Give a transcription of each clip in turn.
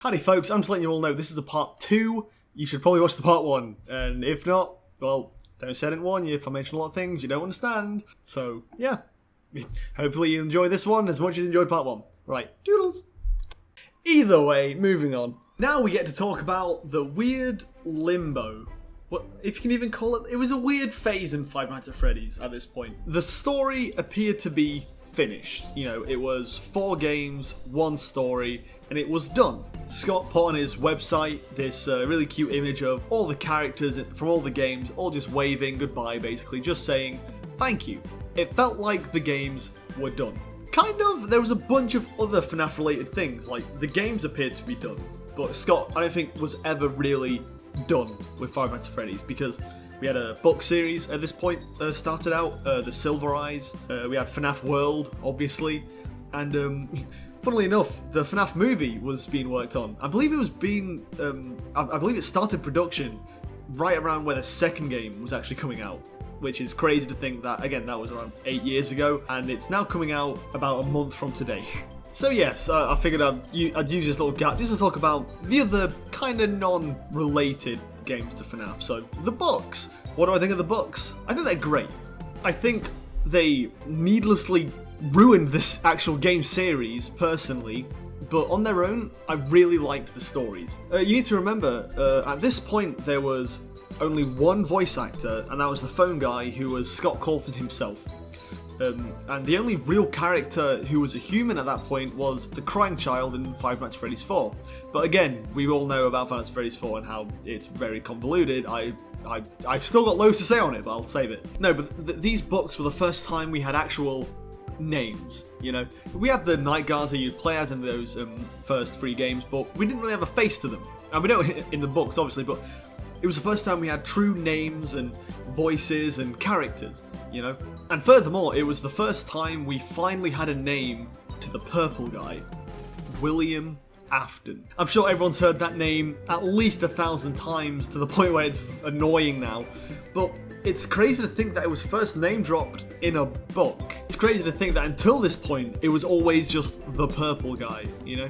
Howdy folks, I'm just letting you all know this is a part 2. You should probably watch the part 1, and if not, well, don't say I didn't warn you. If I mention a lot of things you don't understand. So, yeah. Hopefully you enjoy this one as much as you enjoyed part 1. Right, doodles! Either way, moving on. Now we get to talk about the weird limbo. What, if you can even call it, it was a weird phase in Five Nights at Freddy's at this point. The story appeared to be finished. You know, it was 4 games, 1 story, and it was done. Scott put on his website this really cute image of all the characters from all the games, all just waving goodbye basically, just saying thank you. It felt like the games were done. Kind of, there was a bunch of other FNAF related things, like the games appeared to be done, but Scott I don't think was ever really done with Five Nights at Freddy's, because we had a book series at this point started out, the Silver Eyes, we had Fnaf World, obviously, and funnily enough, the FNAF movie was being worked on. I believe it was being, I believe it started production right around where the second game was actually coming out, which is crazy to think that, again, that was around 8 years ago, and it's now coming out about a month from today. So yes, I figured I'd use this little gap just to talk about the other kind of non-related games to FNAF. So, the books. What do I think of the books? I think they're great. I think they needlessly ruined this actual game series, personally, but on their own, I really liked the stories. You need to remember, at this point, there was only one voice actor, and that was the phone guy, who was Scott Cawthon himself. And the only real character who was a human at that point was the crying child in Five Nights at Freddy's 4. But again, we all know about Five Nights at Freddy's 4 and how it's very convoluted. I've still got loads to say on it, but I'll save it. No, but these books were the first time we had actual names, you know? We had the night guards that you'd play as in those first 3 games, but we didn't really have a face to them. And we don't in the books, obviously, but it was the first time we had true names and voices and characters, you know? And furthermore, it was the first time we finally had a name to the purple guy, William Afton. I'm sure everyone's heard that name at least 1,000 times to the point where it's annoying now, but it's crazy to think that it was first name dropped in a book. It's crazy to think that until this point, it was always just the purple guy, you know?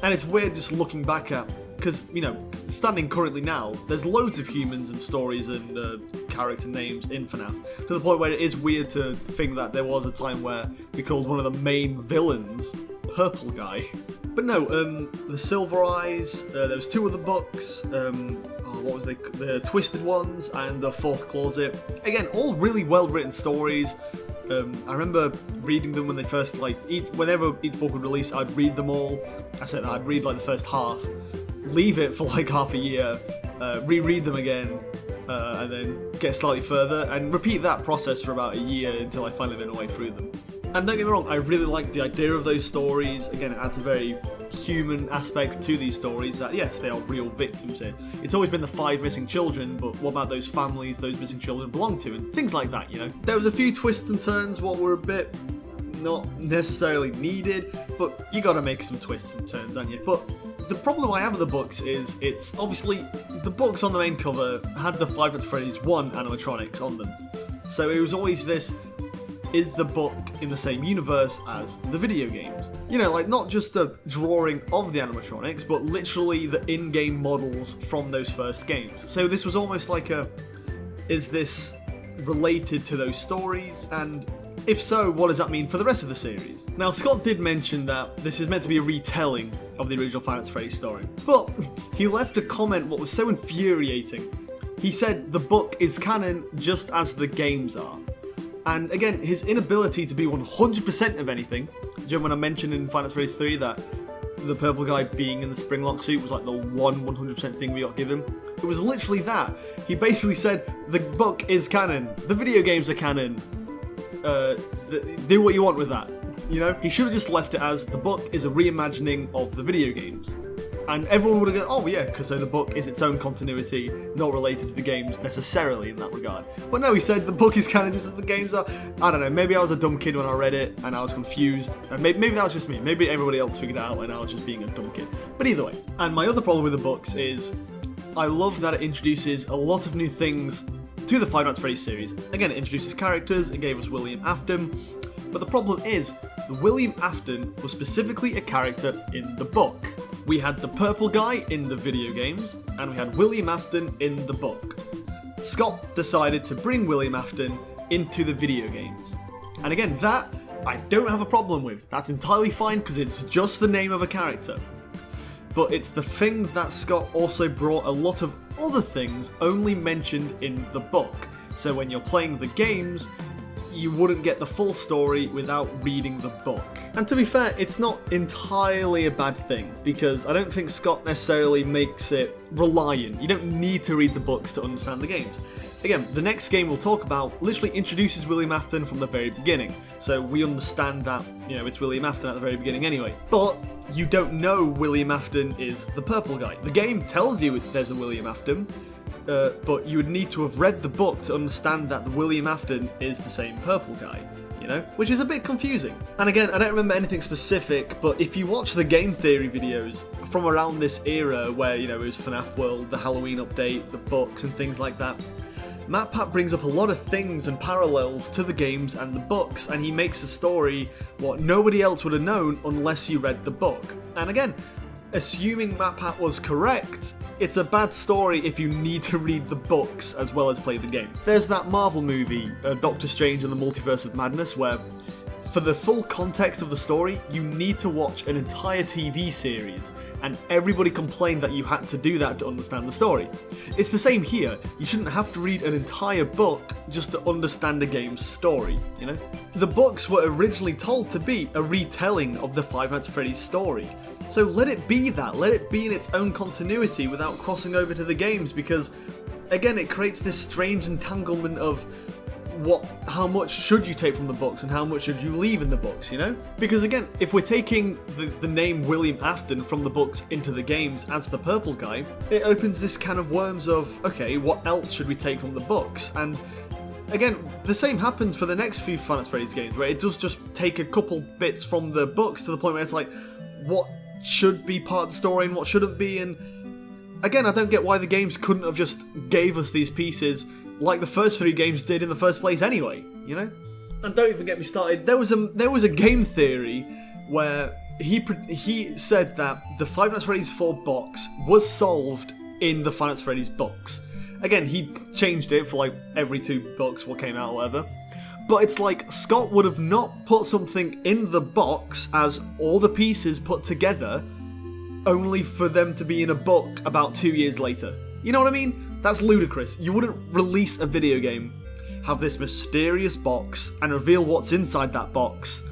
And it's weird just looking back at, because, you know, standing currently now, there's loads of humans and stories and character names in FNAF, to the point where it is weird to think that there was a time where we called one of the main villains Purple Guy. But no, the Silver Eyes, there was 2 other books, what was the Twisted Ones and the Fourth Closet. Again, all really well written stories. I remember reading them when they first, whenever each book would release, I'd read them all. I said that I'd read like the first half, leave it for like half a year, reread them again, and then get slightly further, and repeat that process for about a year until I finally made my way through them. And don't get me wrong, I really like the idea of those stories. Again, it adds a very human aspect to these stories that, yes, they are real victims here. It's always been the 5 missing children, but what about those families those missing children belong to, and things like that, you know? There was a few twists and turns what were a bit not necessarily needed, but you gotta make some twists and turns, don't you? But the problem I have with the books is, it's obviously, the books on the main cover had the Five Nights at Freddy's 1 animatronics on them. So it was always this, is the book in the same universe as the video games? You know, like, not just a drawing of the animatronics, but literally the in-game models from those first games. So this was almost like is this related to those stories? And if so, what does that mean for the rest of the series? Now, Scott did mention that this is meant to be a retelling of the original Five Nights at Freddy's story, but he left a comment what was so infuriating. He said the book is canon just as the games are. And again, his inability to be 100% of anything. Do you remember when I mentioned in Five Nights at Freddy's 3 that the purple guy being in the Springlock suit was like the one 100% thing we got given? It was literally that. He basically said, the book is canon, the video games are canon, do what you want with that. You know, he should have just left it as the book is a reimagining of the video games. And everyone would have gone, oh yeah, because the book is its own continuity, not related to the games necessarily in that regard. But no, he said the book is canon just as the games are. I don't know, maybe I was a dumb kid when I read it, and I was confused. And maybe that was just me. Maybe everybody else figured it out, and I was just being a dumb kid. But either way. And my other problem with the books is, I love that it introduces a lot of new things to the Five Nights at Freddy's series. Again, it introduces characters, it gave us William Afton. But the problem is, the William Afton was specifically a character in the book. We had the purple guy in the video games, and we had William Afton in the book. Scott decided to bring William Afton into the video games. And again, that I don't have a problem with. That's entirely fine because it's just the name of a character. But it's the thing that Scott also brought a lot of other things only mentioned in the book. So when you're playing the games, you wouldn't get the full story without reading the book. And to be fair, it's not entirely a bad thing, because I don't think Scott necessarily makes it reliant. You don't need to read the books to understand the games. Again, the next game we'll talk about literally introduces William Afton from the very beginning, so we understand that, it's William Afton at the very beginning anyway. But you don't know William Afton is the purple guy. The game tells you there's a William Afton, but you would need to have read the book to understand that the William Afton is the same purple guy, which is a bit confusing. And again, I don't remember anything specific, but if you watch the game theory videos from around this era where, it was Fnaf World, the Halloween update, the books and things like that, MatPat brings up a lot of things and parallels to the games and the books, and he makes a story what nobody else would have known unless you read the book. And again, assuming MatPat was correct, it's a bad story if you need to read the books as well as play the game. There's that Marvel movie, Doctor Strange and the Multiverse of Madness, where for the full context of the story, you need to watch an entire TV series, and everybody complained that you had to do that to understand the story. It's the same here. You shouldn't have to read an entire book just to understand a game's story, The books were originally told to be a retelling of the Five Nights at Freddy's story. So let it be that. Let it be in its own continuity without crossing over to the games, because, again, it creates this strange entanglement of how much should you take from the books and how much should you leave in the books, Because again, if we're taking the name William Afton from the books into the games as the purple guy, it opens this can of worms of, okay, what else should we take from the books? And again, the same happens for the next few Five Nights at Freddy's games, where it does just take a couple bits from the books to the point where it's like, what should be part of the story and what shouldn't be, and again, I don't get why the games couldn't have just gave us these pieces like the first three games did in the first place anyway, And don't even get me started, there was a game theory where he said that the Five Nights at Freddy's 4 box was solved in the Five Nights at Freddy's books. Again, he changed it for like every 2 books what came out or whatever. But it's like Scott would have not put something in the box as all the pieces put together only for them to be in a book about 2 years later. You know what I mean? That's ludicrous. You wouldn't release a video game, have this mysterious box, and reveal what's inside that box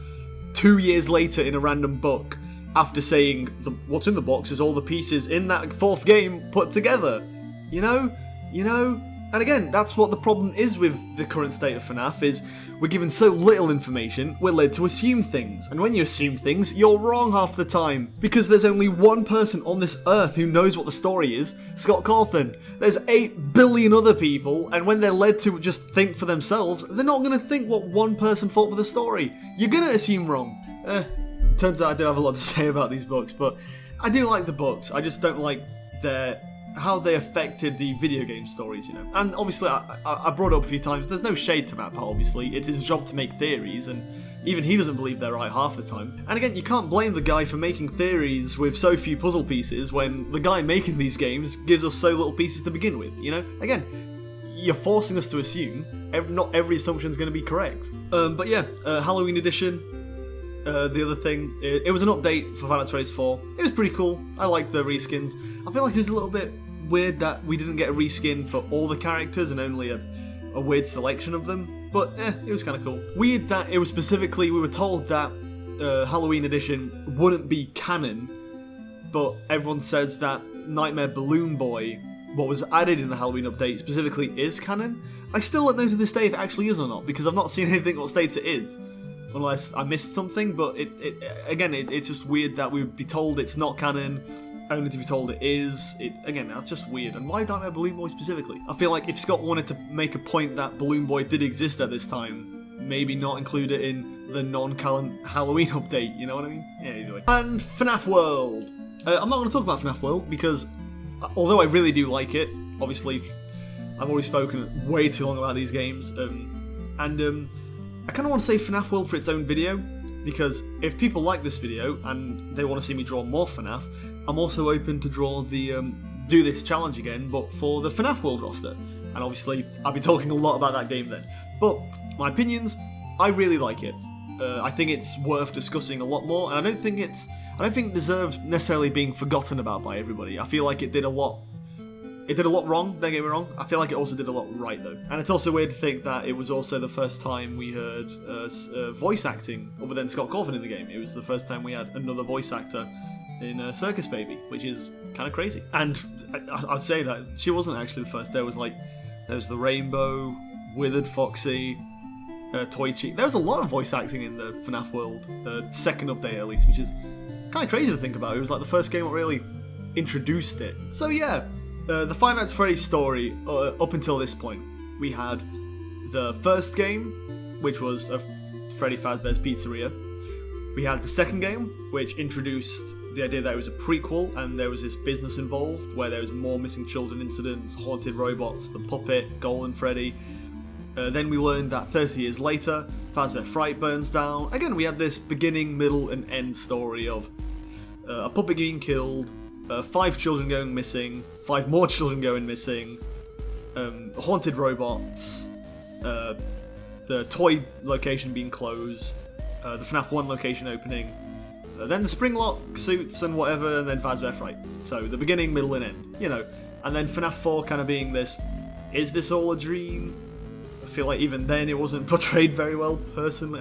2 years later in a random book after saying what's in the box is all the pieces in that 4th game put together. You know? And again, that's what the problem is with the current state of FNAF, is we're given so little information, we're led to assume things. And when you assume things, you're wrong half the time. Because there's only one person on this earth who knows what the story is, Scott Cawthon. There's 8 billion other people, and when they're led to just think for themselves, they're not going to think what one person thought for the story. You're going to assume wrong. Turns out I do have a lot to say about these books, but I do like the books. I just don't like how they affected the video game stories, And obviously, I brought it up a few times, there's no shade to Matt, obviously. It's his job to make theories, and even he doesn't believe they're right half the time. And again, you can't blame the guy for making theories with so few puzzle pieces when the guy making these games gives us so little pieces to begin with, Again, you're forcing us to assume not every assumption is going to be correct. But yeah, Halloween edition. The other thing, it was an update for Five Nights at Freddy's 4. It was pretty cool. I liked the reskins. I feel like it was a little bit weird that we didn't get a reskin for all the characters and only a weird selection of them. But it was kind of cool. Weird that it was specifically, we were told that Halloween edition wouldn't be canon, but everyone says that Nightmare Balloon Boy, what was added in the Halloween update, specifically is canon. I still don't know to this day if it actually is or not, because I've not seen anything that states it is. Unless I missed something, but it's just weird that we would be told it's not canon, only to be told it is. Again, that's just weird. And why Nightmare Balloon Boy specifically? I feel like if Scott wanted to make a point that Balloon Boy did exist at this time, maybe not include it in the non-canon Halloween update, you know what I mean? Yeah, either way. And Fnaf World. I'm not going to talk about Fnaf World because, although I really do like it, obviously, I've already spoken way too long about these games, I kind of want to save Fnaf World for its own video, because if people like this video and they want to see me draw more FNAF, I'm also open to draw the do this challenge again, but for the Fnaf World roster. And obviously, I'll be talking a lot about that game then. But my opinions, I really like it. I think it's worth discussing a lot more, and I don't think it deserves necessarily being forgotten about by everybody. I feel like it did a lot. It did a lot wrong, don't get me wrong. I feel like it also did a lot right, though. And it's also weird to think that it was also the first time we heard voice acting other than Scott Cawthon in the game. It was the first time we had another voice actor in Circus Baby, which is kind of crazy. And I'd say that she wasn't actually the first. There was the Rainbow, Withered Foxy, Toy Cheek. There was a lot of voice acting in the Fnaf World second update at least, which is kind of crazy to think about. It was like the first game that really introduced it. So yeah. The Five Nights at Freddy's story, up until this point, we had the first game, which was Freddy Fazbear's Pizzeria. We had the second game, which introduced the idea that it was a prequel, and there was this business involved, where there was more missing children incidents, haunted robots, the puppet, Golden Freddy. Then we learned that 30 years later, Fazbear Fright burns down. Again, we had this beginning, middle, and end story of a puppet being killed, 5 children going missing, 5 more children going missing, haunted robots, the toy location being closed, the FNAF 1 location opening, then the Springlock suits and whatever, and then Fazbear Fright. So the beginning, middle, and end, you know. And then FNAF 4 kind of being this, is this all a dream? I feel like even then it wasn't portrayed very well, personally.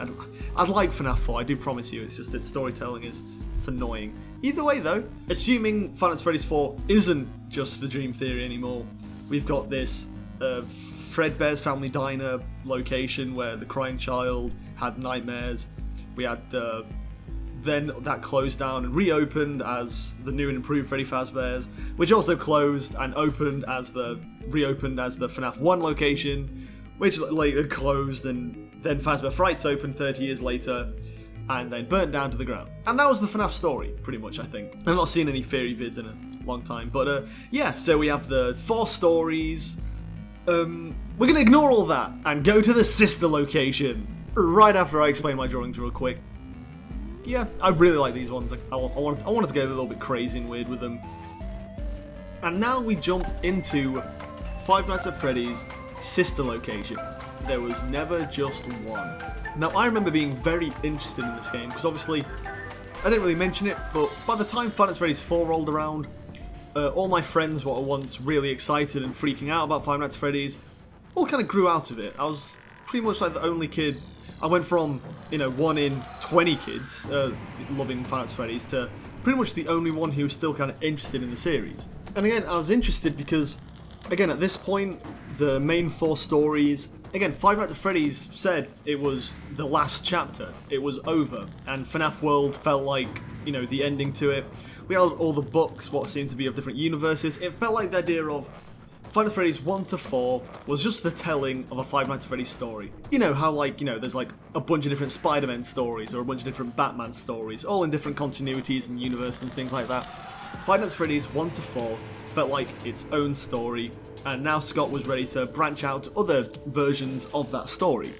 I'd like FNAF 4, I do promise you, it's just that storytelling it's annoying. Either way though, assuming Five Nights at Freddy's 4 isn't just the dream theory anymore, we've got this Fredbear's Family Diner location where the crying child had nightmares. We had then that closed down and reopened as the new and improved Freddy Fazbear's, which also closed and reopened as the FNAF 1 location, which later closed, and then Fazbear Fright's opened 30 years later, and then burnt down to the ground. And that was the FNAF story, pretty much, I think. I've not seen any theory vids in a long time, but yeah, so we have the 4 stories. We're going to ignore all that and go to the sister location right after I explain my drawings real quick. Yeah, I really like these ones. I wanted to go a little bit crazy and weird with them. And now we jump into Five Nights at Freddy's sister location. There was never just one. Now, I remember being very interested in this game, because obviously, I didn't really mention it, but by the time Five Nights at Freddy's 4 rolled around, all my friends were once really excited and freaking out about Five Nights at Freddy's, all kind of grew out of it. I was pretty much like the only kid. I went from, 1 in 20 kids loving Five Nights at Freddy's to pretty much the only one who was still kind of interested in the series. And again, I was interested because, again, at this point, the main 4 stories, again, Five Nights at Freddy's said it was the last chapter. It was over. And Fnaf World felt like, the ending to it. We had all the books, what seemed to be of different universes. It felt like the idea of Five Nights at Freddy's 1 to 4 was just the telling of a Five Nights at Freddy's story. You know how, there's a bunch of different Spider-Man stories or a bunch of different Batman stories, all in different continuities and universes and things like that. Five Nights at Freddy's 1 to 4 felt like its own story, and now Scott was ready to branch out to other versions of that story,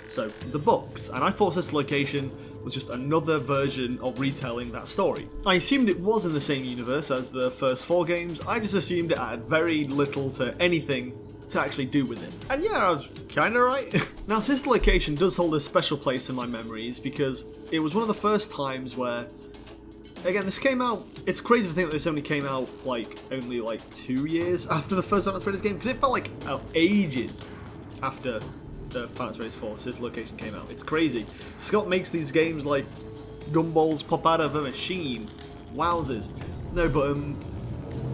so the books. And I thought this location was just another version of retelling that story. I assumed it was in the same universe as the first 4 games. I just assumed it had very little to anything to actually do with it. And yeah, I was kinda right. Now, Sister Location does hold a special place in my memories because it was one of the first times where, again, this came out, it's crazy to think that this only came out only 2 years after the first Five Nights at Freddy's game, because it felt like ages after the Five Nights at Freddy's 4 Sister Location came out. It's crazy. Scott makes these games like gumballs pop out of a machine. Wowzers. No, but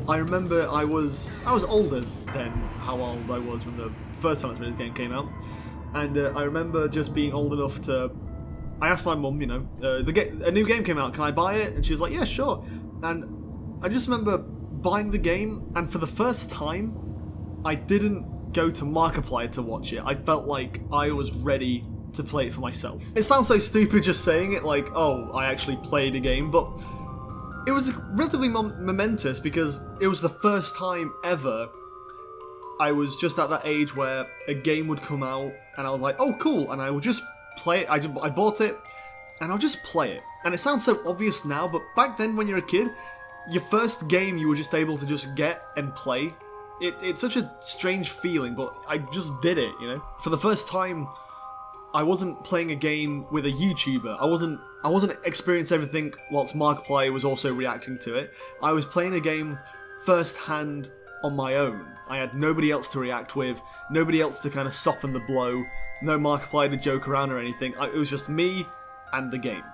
I remember I was older than how old I was when the first Five Nights at Freddy's game came out, and I remember just being old enough to. I asked my mum, a new game came out, can I buy it? And she was like, yeah, sure. And I just remember buying the game, and for the first time, I didn't go to Markiplier to watch it. I felt like I was ready to play it for myself. It sounds so stupid just saying it, like, oh, I actually played a game, but it was relatively momentous because it was the first time ever I was just at that age where a game would come out, and I was like, oh, cool, and I would just play it. I bought it, and I'll just play it. And it sounds so obvious now, but back then when you're a kid, your first game you were just able to just get and play. It's such a strange feeling, but I just did it, you know? For the first time, I wasn't playing a game with a YouTuber. I wasn't experiencing everything whilst Markiplier was also reacting to it. I was playing a game first-hand on my own. I had nobody else to react with, nobody else to kind of soften the blow, no Markiplier to joke around or anything. It was just me and the game.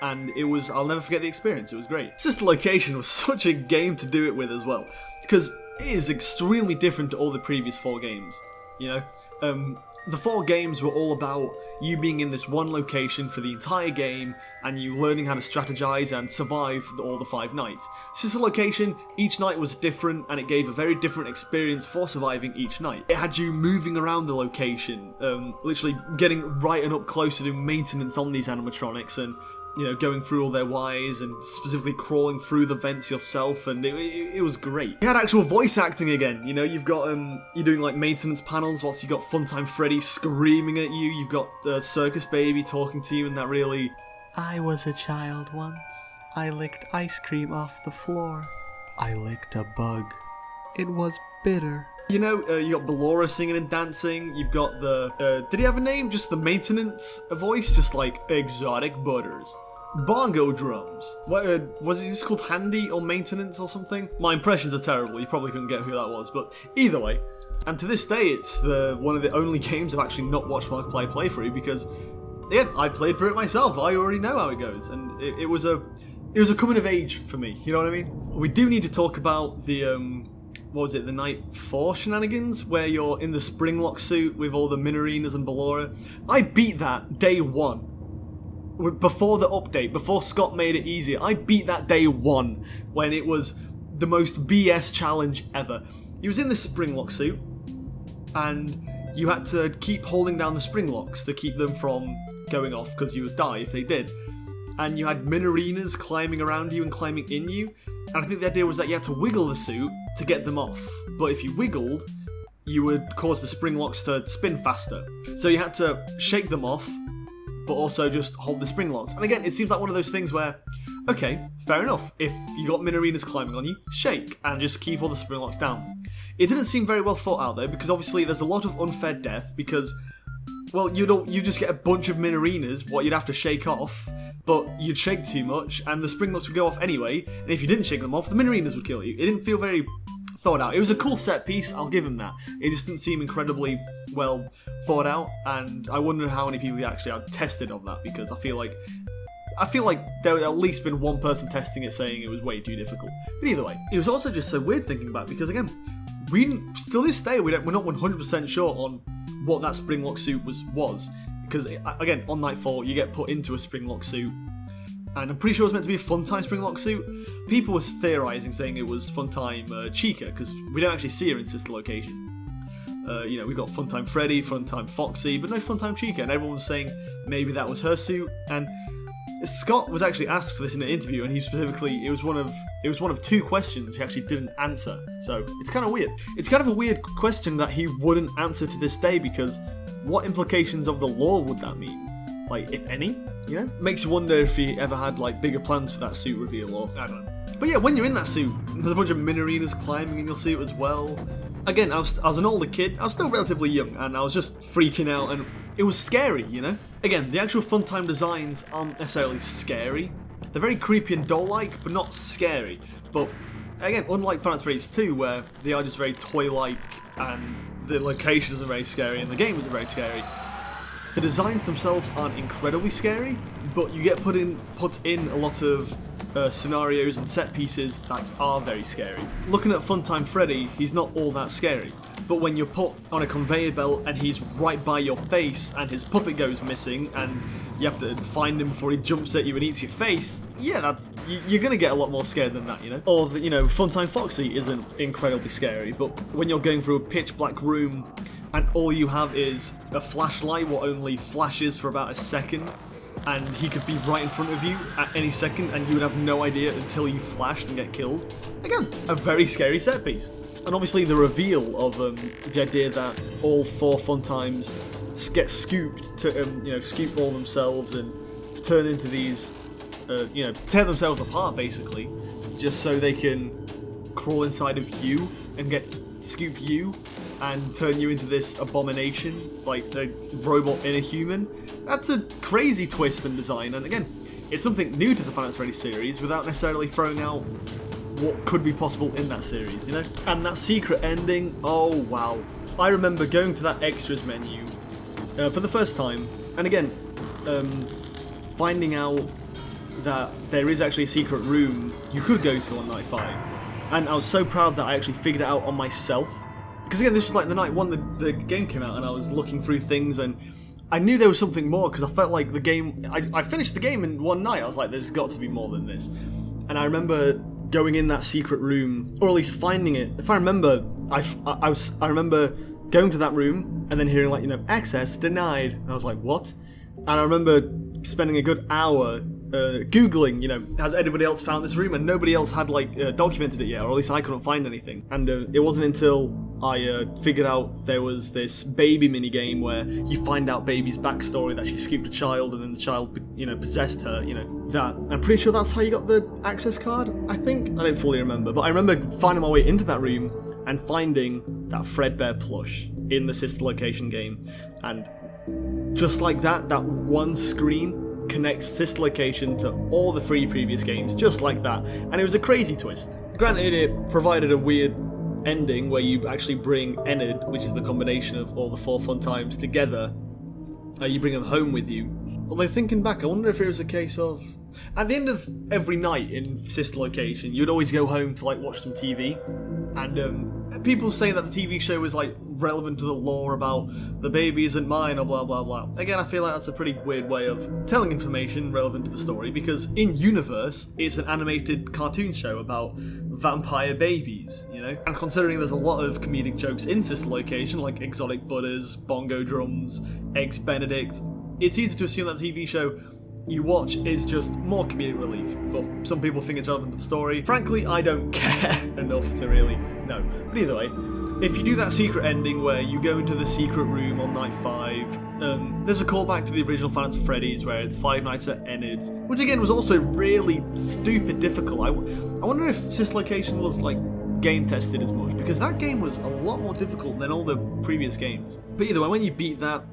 And I'll never forget the experience, it was great. Sister Location was such a game to do it with as well, because it is extremely different to all the previous 4 games, you know? The 4 games were all about you being in this one location for the entire game and you learning how to strategize and survive all the 5 nights. Sister Location, each night was different and it gave a very different experience for surviving each night. It had you moving around the location, literally getting right and up close to doing maintenance on these animatronics and, you know, going through all their wires and specifically crawling through the vents yourself, and it was great. You had actual voice acting again, you know, you've got, you're doing like maintenance panels whilst you've got Funtime Freddy screaming at you, you've got Circus Baby talking to you in that really... I was a child once. I licked ice cream off the floor. I licked a bug. It was bitter. You know, you got Ballora singing and dancing, you've got the, did he have a name? Just the maintenance voice? Just like Exotic Butters. Bongo drums. What, was it just called Handy or Maintenance or something? My impressions are terrible, you probably couldn't get who that was, but either way. And to this day, it's one of the only games I've actually not watched Markiplier play through because, yeah, I played through it myself, I already know how it goes, and it was a coming of age for me, you know what I mean? We do need to talk about the, what was it, the Night 4 shenanigans, where you're in the Springlock suit with all the Minorinas and Ballora. I beat that day 1. Before the update, before Scott made it easier, I beat that day 1 when it was the most BS challenge ever. He was in the Springlock suit, and you had to keep holding down the spring locks to keep them from going off because you would die if they did. And you had Minorinas climbing around you and climbing in you, and I think the idea was that you had to wiggle the suit to get them off, but if you wiggled, you would cause the spring locks to spin faster. So you had to shake them off, but also just hold the spring locks. And again, it seems like one of those things where, okay, fair enough, if you got Minorinas climbing on you, shake, and just keep all the spring locks down. It didn't seem very well thought out though, because obviously there's a lot of unfair death, because, well, you just get a bunch of Minorinas, what you'd have to shake off, but you'd shake too much, and the spring locks would go off anyway, and if you didn't shake them off, the Minorinas would kill you. It didn't feel very thought out. It was a cool set piece, I'll give him that. It just didn't seem incredibly well thought out, and I wonder how many people actually had tested on that, because I feel like there would at least been one person testing it saying it was way too difficult. But either way, it was also just so weird thinking about it, because again, still this day we're not 100% sure on what that springlock suit was, because again, on night 4 you get put into a springlock suit, and I'm pretty sure it was meant to be a Funtime springlock suit. People were theorising, saying it was Funtime Chica, because we don't actually see her in Sister Location. You know, we've got Funtime Freddy, Funtime Foxy, but no Funtime Chica, and everyone was saying maybe that was her suit. And Scott was actually asked for this in an interview, and he specifically, it was one of 2 questions he actually didn't answer. So it's kind of weird. It's kind of a weird question that he wouldn't answer to this day, because what implications of the lore would that mean? Like, if any, you know? Makes you wonder if he ever had, like, bigger plans for that suit reveal, or I don't know. But yeah, when you're in that suit, there's a bunch of Minorinas climbing in your suit as well. Again, I was an older kid, I was still relatively young, and I was just freaking out, and it was scary, you know? Again, the actual Funtime designs aren't necessarily scary. They're very creepy and doll-like, but not scary. But, again, unlike Fnaf World 2, where they are just very toy-like, and the locations are very scary, and the game is very scary, the designs themselves aren't incredibly scary, but you get put in a lot of scenarios and set pieces that are very scary. Looking at Funtime Freddy, he's not all that scary, but when you're put on a conveyor belt and he's right by your face and his puppet goes missing and you have to find him before he jumps at you and eats your face, yeah, you're gonna get a lot more scared than that, you know? Or, you know, Funtime Foxy isn't incredibly scary, but when you're going through a pitch black room and all you have is a flashlight what only flashes for about a second, and he could be right in front of you at any second and you would have no idea until you flashed and get killed. Again, a very scary set piece. And obviously the reveal of the idea that all 4 Funtimes get scooped to, you know, scoop all themselves and turn into these, you know, tear themselves apart basically, just so they can crawl inside of you and scoop you and turn you into this abomination, like the robot in a human. That's a crazy twist and design, and again, it's something new to the Fnaf Freddy series without necessarily throwing out what could be possible in that series, you know? And that secret ending, oh wow. I remember going to that extras menu for the first time, and again, finding out that there is actually a secret room you could go to on night 5. And I was so proud that I actually figured it out on myself. Because again, this was like the night one the game came out, and I was looking through things, and I knew there was something more, because I felt like the game... I finished the game in one night. I was like, there's got to be more than this. And I remember going in that secret room, or at least finding it. If I remember, I remember going to that room, and then hearing like, you know, access denied. And I was like, what? And I remember spending a good hour Googling, you know, has anybody else found this room? And nobody else had, like, documented it yet, or at least I couldn't find anything. And it wasn't until I figured out there was this baby minigame where you find out baby's backstory, that she scooped a child and then the child, you know, possessed her, you know, that. I'm pretty sure that's how you got the access card, I think? I don't fully remember, but I remember finding my way into that room and finding that Fredbear plush in the sister location game. And just like that, that one screen connects sister location to all the 3 previous games, just like that. And it was a crazy twist. Granted, it provided a weird ending where you actually bring Enid, which is the combination of all the 4 fun times together. You bring them home with you. Although thinking back, I wonder if it was a case of, at the end of every night in sister location, you'd always go home to like watch some TV, and people say that the TV show was like relevant to the lore about the baby isn't mine or blah blah blah. Again, I feel like that's a pretty weird way of telling information relevant to the story, because in universe it's an animated cartoon show about vampire babies, you know? And considering there's a lot of comedic jokes in sister location, like exotic butters, bongo drums, eggs benedict, it's easy to assume that TV show you watch is just more comedic relief, but some people think it's relevant to the story. Frankly, I don't care enough to really know. But either way, if you do that secret ending where you go into the secret room on night 5, there's a callback to the original Fnaf Freddy's where it's 5 Nights at Enid's, which again was also really stupid difficult. I wonder if this location was like game tested as much, because that game was a lot more difficult than all the previous games. But either way, when you beat that,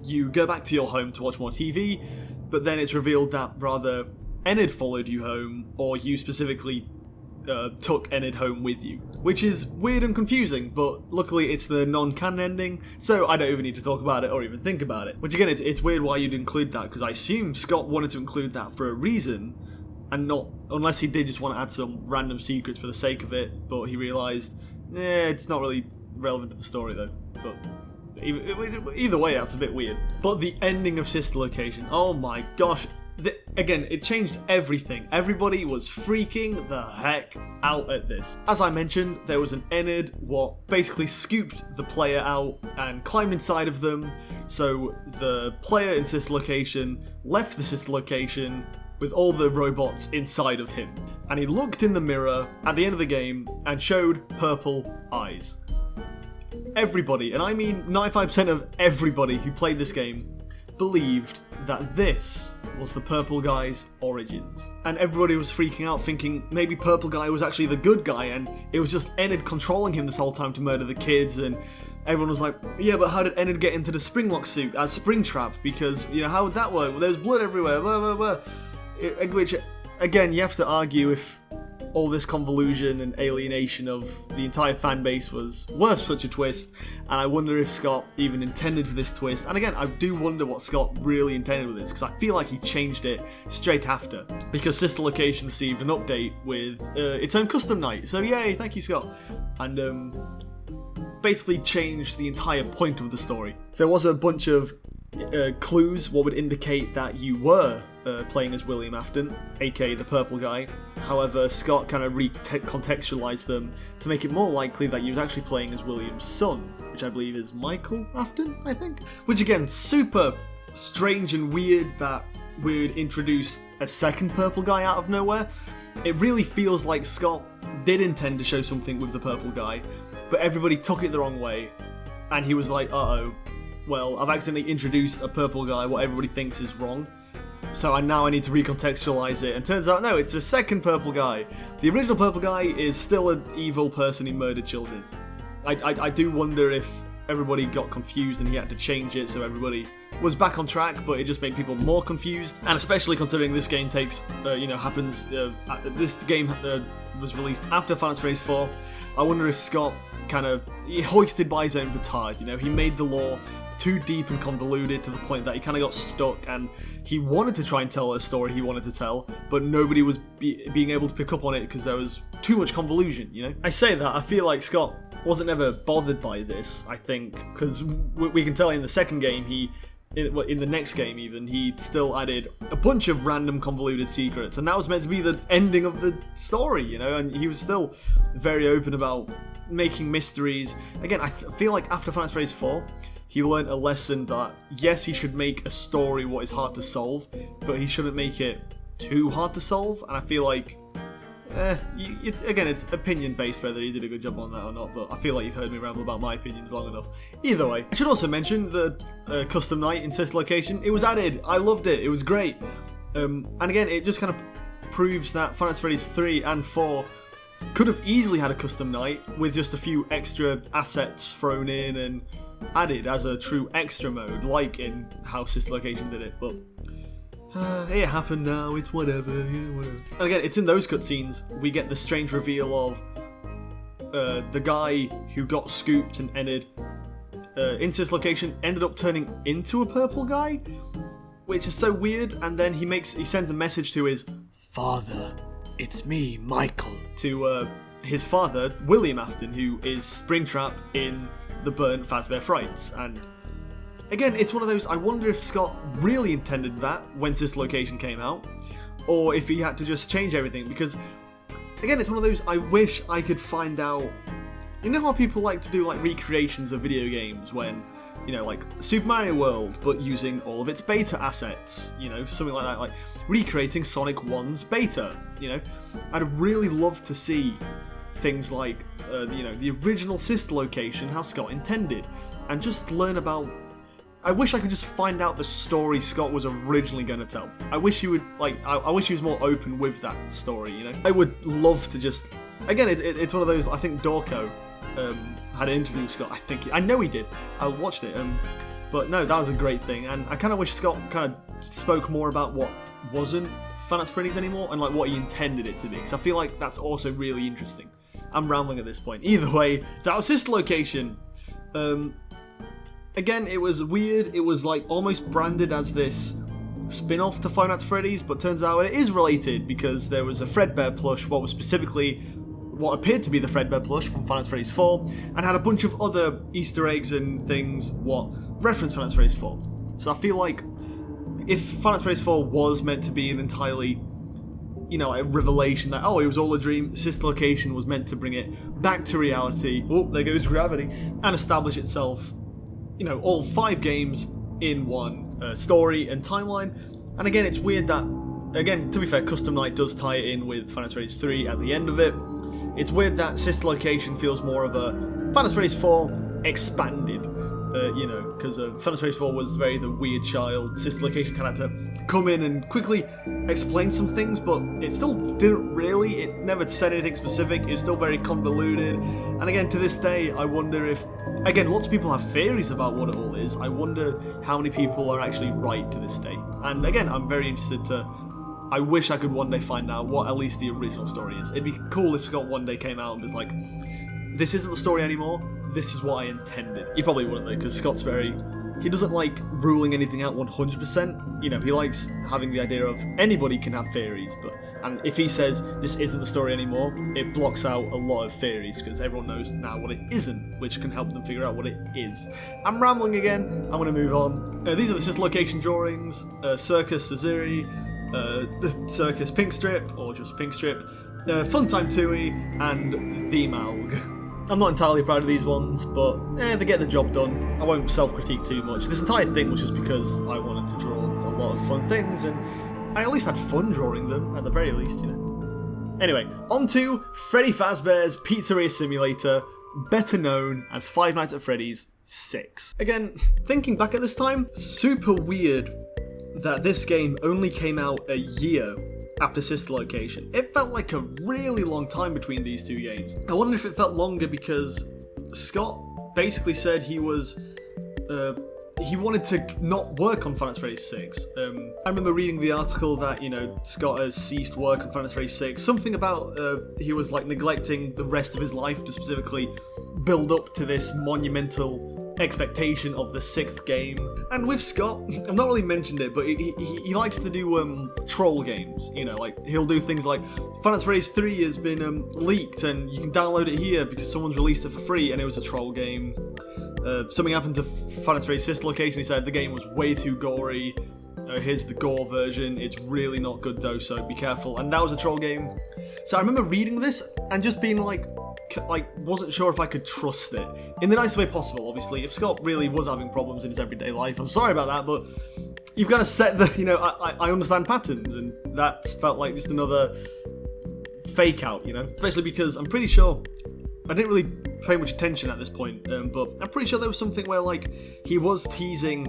you go back to your home to watch more TV, but then it's revealed that rather Enid followed you home, or you specifically took Enid home with you. Which is weird and confusing, but luckily it's the non-canon ending, so I don't even need to talk about it or even think about it. Which again, it's weird why you'd include that, because I assume Scott wanted to include that for a reason, and not, unless he did just want to add some random secrets for the sake of it, but he realised, it's not really relevant to the story though. But either way, that's a bit weird. But the ending of Sister Location, oh my gosh. Again, it changed everything. Everybody was freaking the heck out at this. As I mentioned, there was an Enid what basically scooped the player out and climbed inside of them. So the player in Sister Location left the Sister Location with all the robots inside of him. And he looked in the mirror at the end of the game and showed purple eyes. Everybody, and I mean 95% of everybody who played this game, believed that this was the purple guy's origins. And everybody was freaking out, thinking maybe purple guy was actually the good guy and it was just Enid controlling him this whole time to murder the kids. And everyone was like, yeah, but how did Enid get into the Springlock suit as Springtrap? Because, you know, how would that work? Well, there's blood everywhere, blah, blah, blah. Which, again, you have to argue if all this convolution and alienation of the entire fan base was worth such a twist, and I wonder if Scott even intended for this twist. And again, I do wonder what Scott really intended with this, because I feel like he changed it straight after, because Sister Location received an update with its own custom night, so yay, thank you Scott, and basically changed the entire point of the story. There was a bunch of clues what would indicate that you were playing as William Afton, aka the purple guy. However, Scott kind of recontextualized them to make it more likely that you was actually playing as William's son, which I believe is Michael Afton, I think? Which again, super strange and weird that we'd introduce a second purple guy out of nowhere. It really feels like Scott did intend to show something with the purple guy, but everybody took it the wrong way, and he was like, uh-oh, well, I've accidentally introduced a purple guy, what everybody thinks is wrong. So now I need to recontextualize it, and turns out, no, it's the second purple guy. The original purple guy is still an evil person who murdered children. I do wonder if everybody got confused and he had to change it so everybody was back on track, but it just made people more confused. And especially considering this game this game was released after Fnaf Freddy's 4, I wonder if Scott he hoisted by his own petard. He made the lore too deep and convoluted to the point that he kind of got stuck, and he wanted to try and tell a story he wanted to tell, but nobody was being able to pick up on it because there was too much convolution. I say that, I feel like Scott wasn't ever bothered by this, I think, because we can tell in the second game, in the next game even, he still added a bunch of random convoluted secrets, and that was meant to be the ending of the story, and he was still very open about making mysteries. Again, I feel like after Fnaf Freddy's 4, he learned a lesson that, yes, he should make a story what is hard to solve, but he shouldn't make it too hard to solve, and I feel like, again, it's opinion-based whether he did a good job on that or not, but I feel like you've heard me ramble about my opinions long enough. Either way, I should also mention the custom night in Sister Location. It was added, I loved it, it was great. And again, it just kind of proves that Fnaf Freddy's 3 and 4 could have easily had a custom night with just a few extra assets thrown in and added as a true extra mode, like in how Sister Location did it, but it happened now, it's whatever, yeah, whatever. And again, it's in those cutscenes we get the strange reveal of the guy who got scooped and ended in Sister Location ended up turning into a purple guy, which is so weird, and then he sends a message to his father, it's me, Michael, to his father, William Afton, who is Springtrap in the burnt Fazbear Frights. And again, it's one of those, I wonder if Scott really intended that when Sister Location came out, or if he had to just change everything, because again, it's one of those, I wish I could find out, how people like to do like recreations of video games when, like Super Mario World, but using all of its beta assets, something like that, like recreating Sonic 1's beta, I'd really love to see things like, the original Sister Location, how Scott intended, and just learn about. I wish I could just find out the story Scott was originally going to tell. I wish he would, I wish he was more open with that story, I would love to just, again, it's one of those, I think Dorco had an interview with Scott, I know he did, I watched it, but no, that was a great thing, and I kind of wish Scott kind of spoke more about what wasn't Fnaf Freddy's anymore, and like what he intended it to be, because I feel like that's also really interesting. I'm rambling at this point. Either way, that was Sister Location. Again, it was weird. It was like almost branded as this spin-off to Five Nights at Freddy's, but turns out it is related because there was a Fredbear plush, what was specifically what appeared to be the Fredbear plush from Five Nights at Freddy's 4, and had a bunch of other Easter eggs and things what reference Five Nights at Freddy's 4. So I feel like if Five Nights at Freddy's 4 was meant to be an entirely, a revelation that, it was all a dream, Sister Location was meant to bring it back to reality, oh, there goes gravity, and establish itself, all 5 games in one story and timeline. And again, it's weird that, again, to be fair, Custom Night does tie it in with Five Nights at Freddy's 3 at the end of it. It's weird that Sister Location feels more of a Five Nights at Freddy's 4 expanded, because Five Nights at Freddy's 4 was very the weird child. Sister Location kind of had to come in and quickly explain some things, but it still didn't really. It never said anything specific. It was still very convoluted. And again, to this day, I wonder if, again, lots of people have theories about what it all is. I wonder how many people are actually right to this day. And again, I'm very interested to, I wish I could one day find out what at least the original story is. It'd be cool if Scott one day came out and was like, this isn't the story anymore, this is what I intended. He probably wouldn't though, because Scott's he doesn't like ruling anything out 100%. He likes having the idea of anybody can have theories, and if he says this isn't the story anymore, it blocks out a lot of theories, because everyone knows now what it isn't, which can help them figure out what it is. I'm rambling again, I'm going to move on. These are the Sister Location drawings, Circus Azuri, the Circus Pink Strip, or just Pink Strip, Funtime Tui, and The Malg. I'm not entirely proud of these ones, but they get the job done. I won't self-critique too much. This entire thing was just because I wanted to draw a lot of fun things, and I at least had fun drawing them, at the very least, Anyway, on to Freddy Fazbear's Pizzeria Simulator, better known as Five Nights at Freddy's 6. Again, thinking back at this time, super weird that this game only came out a year after Sister Location. It felt like a really long time between these two games. I wonder if it felt longer because Scott basically said he wanted to not work on Final Fantasy 6. I remember reading the article that, Scott has ceased work on Final Fantasy 6. Something about he was like neglecting the rest of his life to specifically build up to this monumental expectation of the 6th game. And with Scott, I've not really mentioned it, but he likes to do troll games. Like he'll do things like Final Fantasy 3 has been leaked and you can download it here because someone's released it for free and it was a troll game. Something happened to Final Fantasy Sister Location. He said the game was way too gory. Here's the gore version. It's really not good though, so be careful. And that was a troll game. So I remember reading this and just being like wasn't sure if I could trust it in the nicest way possible. Obviously, if Scott really was having problems in his everyday life, I'm sorry about that, but you've got to set the I understand patterns, and that felt like just another fake out, especially because I'm pretty sure I didn't really pay much attention at this point, but I'm pretty sure there was something where he was teasing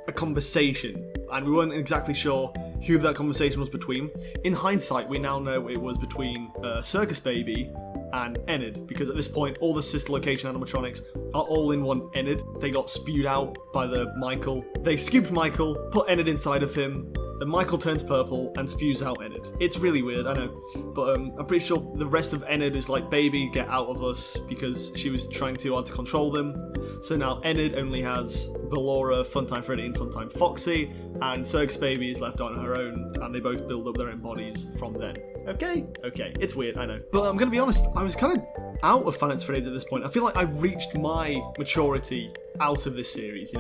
a conversation and we weren't exactly sure who that conversation was between. In hindsight, we now know it was between Circus Baby and Enid, because at this point all the Sister Location animatronics are all in one Enid. They got spewed out by the Michael. They scooped Michael, put Enid inside of him, then Michael turns purple and spews out Enid. It's really weird, I know, but I'm pretty sure the rest of Enid is like, baby, get out of us, because she was trying too hard to control them. So now Enid only has Ballora, Funtime Freddy, and Funtime Foxy, and Circus Baby is left on her own, and they both build up their own bodies from then. Okay, it's weird, I know. But I'm gonna be honest, I was kind of out of Final Fantasy Freddy at this point. I feel like I reached my maturity out of this series,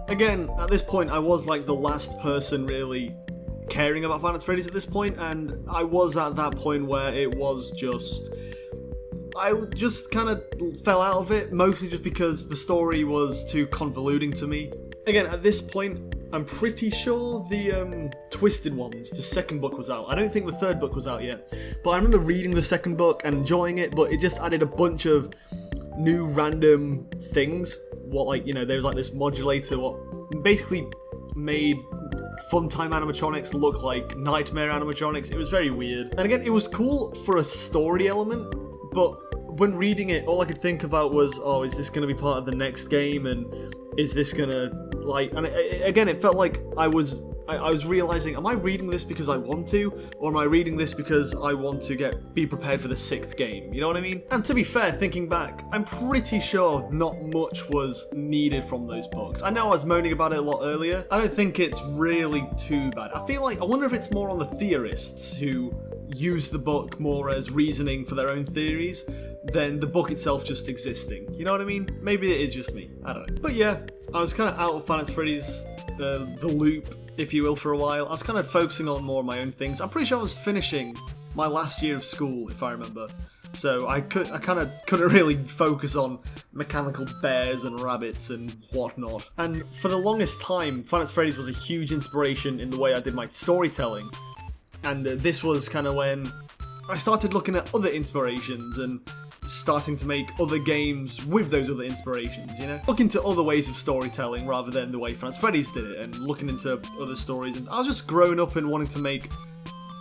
Again, at this point, I was like the last person really caring about Final Fantasy Freddy at this point, and I was at that point where it was just... I just kind of fell out of it, mostly just because the story was too convoluting to me. Again, at this point, I'm pretty sure the Twisted Ones, the second book was out. I don't think the third book was out yet, but I remember reading the second book and enjoying it, but it just added a bunch of new random things. There was like this modulator, what basically made Funtime animatronics look like Nightmare animatronics. It was very weird. And again, it was cool for a story element, but when reading it, all I could think about was, is this going to be part of the next game, and is this going to, and again, it felt like I was realizing, am I reading this because I want to, or am I reading this because I want to be prepared for the 6th game, you know what I mean? And to be fair, thinking back, I'm pretty sure not much was needed from those books. I know I was moaning about it a lot earlier. I don't think it's really too bad. I wonder if it's more on the theorists who use the book more as reasoning for their own theories than the book itself just existing. You know what I mean? Maybe it is just me. I don't know. But yeah, I was kind of out of Final Fantasy Freddy's the loop, if you will, for a while. I was kind of focusing on more of my own things. I'm pretty sure I was finishing my last year of school, if I remember. So I kind of couldn't really focus on mechanical bears and rabbits and whatnot. And for the longest time, Final Fantasy Freddy's was a huge inspiration in the way I did my storytelling. And this was kind of when I started looking at other inspirations and starting to make other games with those other inspirations, Looking to other ways of storytelling rather than the way Final Fantasy Freddy's did it, and looking into other stories. And I was just growing up and wanting to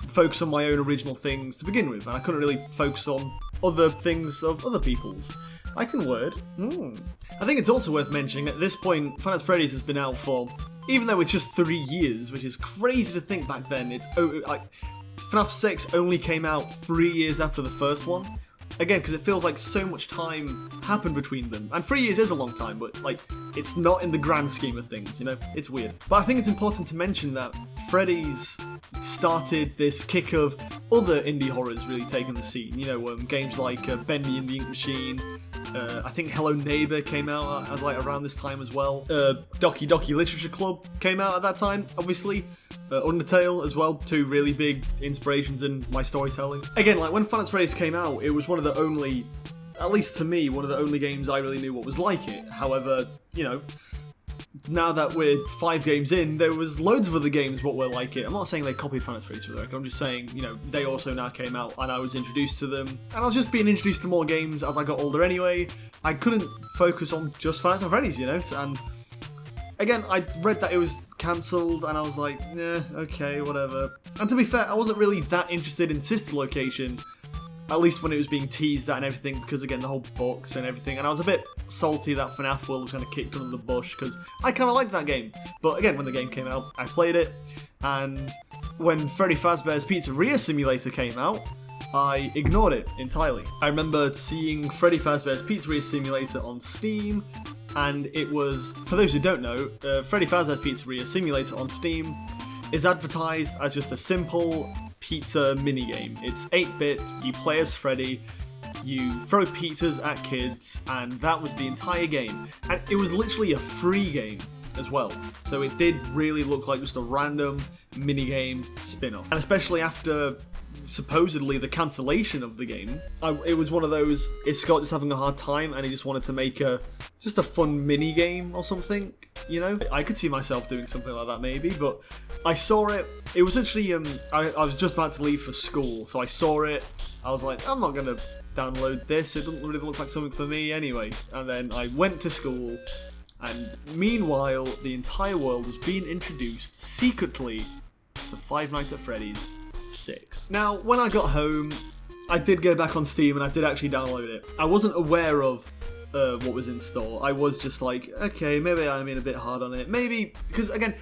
focus on my own original things to begin with, and I couldn't really focus on other things of other people's. I can word. I think it's also worth mentioning, at this point, Final Fantasy Freddy's has been out for, even though it's just 3 years, which is crazy to think back then, it's like FNAF 6 only came out 3 years after the first one. Again, because it feels like so much time happened between them. And 3 years is a long time, but it's not in the grand scheme of things, It's weird. But I think it's important to mention that Freddy's started this kick of other indie horrors really taking the scene. Games like Bendy and the Ink Machine. I think Hello Neighbor came out as around this time as well. Doki Doki Literature Club came out at that time, obviously. Undertale as well, 2 really big inspirations in my storytelling. Again, when Final Fantasy Freddy's came out, it was one of the only, at least to me, one of the only games I really knew what was like it. However, now that we're 5 games in, there was loads of other games what were like it. I'm not saying they copied Final Fantasy Freddy's, I'm just saying, they also now came out and I was introduced to them. And I was just being introduced to more games as I got older anyway. I couldn't focus on just Final Fantasy Freddy's, and again, I read that it was cancelled, and I was like, yeah, okay, whatever. And to be fair, I wasn't really that interested in Sister Location, at least when it was being teased at and everything, because again, the whole books and everything, and I was a bit salty that Fnaf World was kind of kicked under the bush, because I kind of liked that game. But again, when the game came out, I played it, and when Freddy Fazbear's Pizzeria Simulator came out, I ignored it entirely. I remember seeing Freddy Fazbear's Pizzeria Simulator on Steam, and it was, for those who don't know, Freddy Fazbear's Pizzeria Simulator on Steam is advertised as just a simple pizza minigame. It's 8-bit, you play as Freddy, you throw pizzas at kids, and that was the entire game. And it was literally a free game as well, so it did really look like just a random minigame spin-off. And especially after supposedly the cancellation of the game, it was one of those, is Scott just having a hard time and he just wanted to make just a fun mini game or something, you know? I could see myself doing something like that maybe, but I saw it, it was literally, I was just about to leave for school, so I saw it, I was like, I'm not gonna download this, it doesn't really look like something for me anyway. And then I went to school, and meanwhile the entire world was being introduced secretly to Five Nights at Freddy's 6. Now, when I got home, I did go back on Steam and I did actually download it. I wasn't aware of what was in store. I was just like, okay, maybe I'm being a bit hard on it. Maybe, because again,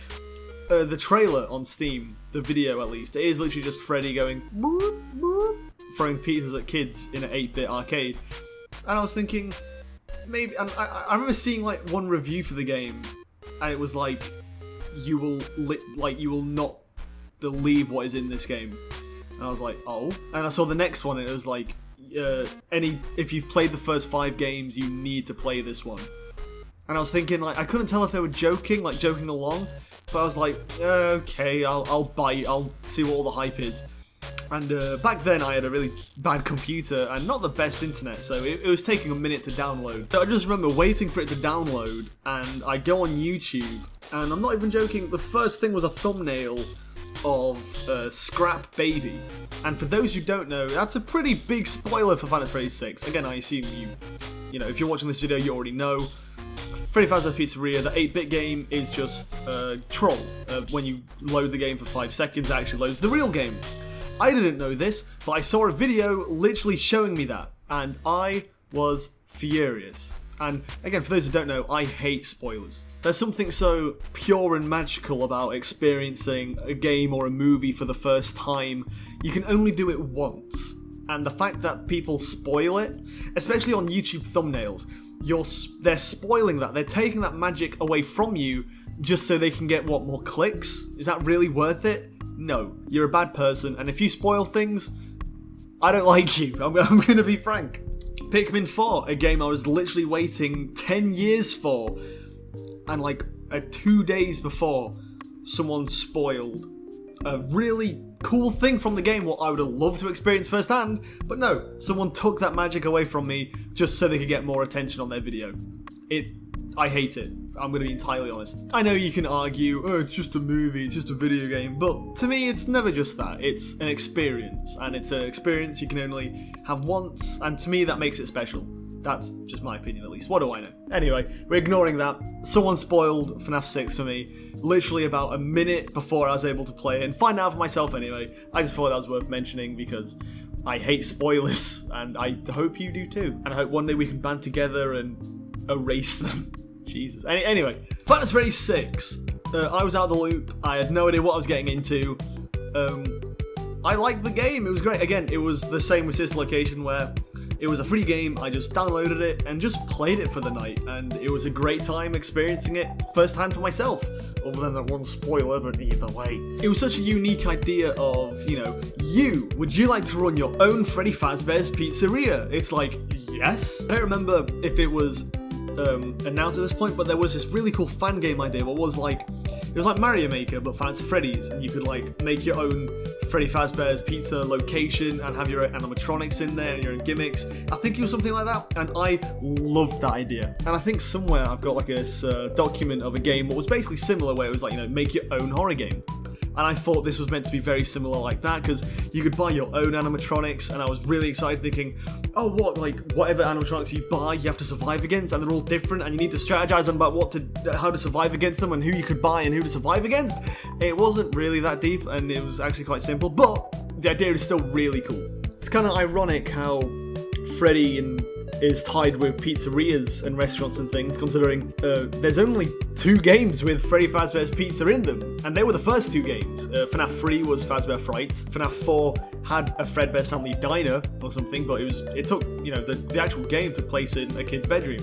the trailer on Steam, the video at least, it is literally just Freddy going, boop, boop, throwing pizzas at kids in an 8-bit arcade. And I was thinking, maybe, and I remember seeing like one review for the game, and it was like, you will not believe what is in this game. And I was like, oh. And I saw the next one and it was like, if you've played the first 5 games, you need to play this one. And I was thinking, like, I couldn't tell if they were joking along, but I was like, okay, I'll bite, I'll see what all the hype is. And back then I had a really bad computer and not the best internet, so it was taking a minute to download. So I just remember waiting for it to download, and I go on YouTube, and I'm not even joking, the first thing was a thumbnail of Scrap Baby. And for those who don't know, that's a pretty big spoiler for Final Fantasy 6. Again, I assume you know, if you're watching this video, you already know. Freddy Fazbear's Pizzeria, the 8-bit game, is just a troll. When you load the game for 5 seconds, it actually loads the real game. I didn't know this, but I saw a video literally showing me that, and I was furious. And again, for those who don't know, I hate spoilers. There's something so pure and magical about experiencing a game or a movie for the first time. You can only do it once. And the fact that people spoil it, especially on YouTube thumbnails, they're spoiling that. They're taking that magic away from you just so they can get, what, more clicks? Is that really worth it? No. You're a bad person, and if you spoil things, I don't like you. I'm going to be frank. Pikmin 4, a game I was literally waiting 10 years for, and like 2 days before, someone spoiled a really cool thing from the game, what I would have loved to experience firsthand, but no, someone took that magic away from me just so they could get more attention on their video. I hate it. I'm going to be entirely honest. I know you can argue, oh, it's just a movie, it's just a video game, but to me, it's never just that. It's an experience, and it's an experience you can only have once, and to me, that makes it special. That's just my opinion, at least. What do I know? Anyway, we're ignoring that. Someone spoiled FNAF 6 for me, literally about a minute before I was able to play it, and find out for myself anyway. I just thought that was worth mentioning, because I hate spoilers, and I hope you do too. And I hope one day we can band together and erase them. Jesus. Anyway, Five Nights at Freddy's 6. I was out of the loop. I had no idea what I was getting into. I liked the game. It was great. Again, it was the same with Sister Location, where it was a free game. I just downloaded it and just played it for the night, and it was a great time experiencing it firsthand for myself. Other than that one spoiler, but either way. It was such a unique idea of, you know, would you like to run your own Freddy Fazbear's Pizzeria? It's like, yes. I don't remember if it was announced at this point, but there was this really cool fan game idea. It was like Mario Maker, but Fancy Freddy's, and you could like make your own Freddy Fazbear's Pizza location and have your own animatronics in there and your own gimmicks. I think it was something like that, and I loved that idea. And I think somewhere I've got like this document of a game that was basically similar, where it was like, you know, make your own horror game. and I thought this was meant to be very similar like that, because you could buy your own animatronics, and I was really excited thinking, oh, what, like, whatever animatronics you buy, you have to survive against, and they're all different, and you need to strategize about how to survive against them, and who you could buy and who to survive against. It wasn't really that deep, and it was actually quite simple, but the idea is still really cool. It's kind of ironic how Freddy is tied with pizzerias and restaurants and things, considering there's only 2 games with Freddy Fazbear's Pizza in them, and they were the first 2 games. Fnaf 3 was Fazbear Frights. Fnaf 4 had a Fredbear's Family Diner or something, but it took, you know, the actual game took place in a kid's bedroom.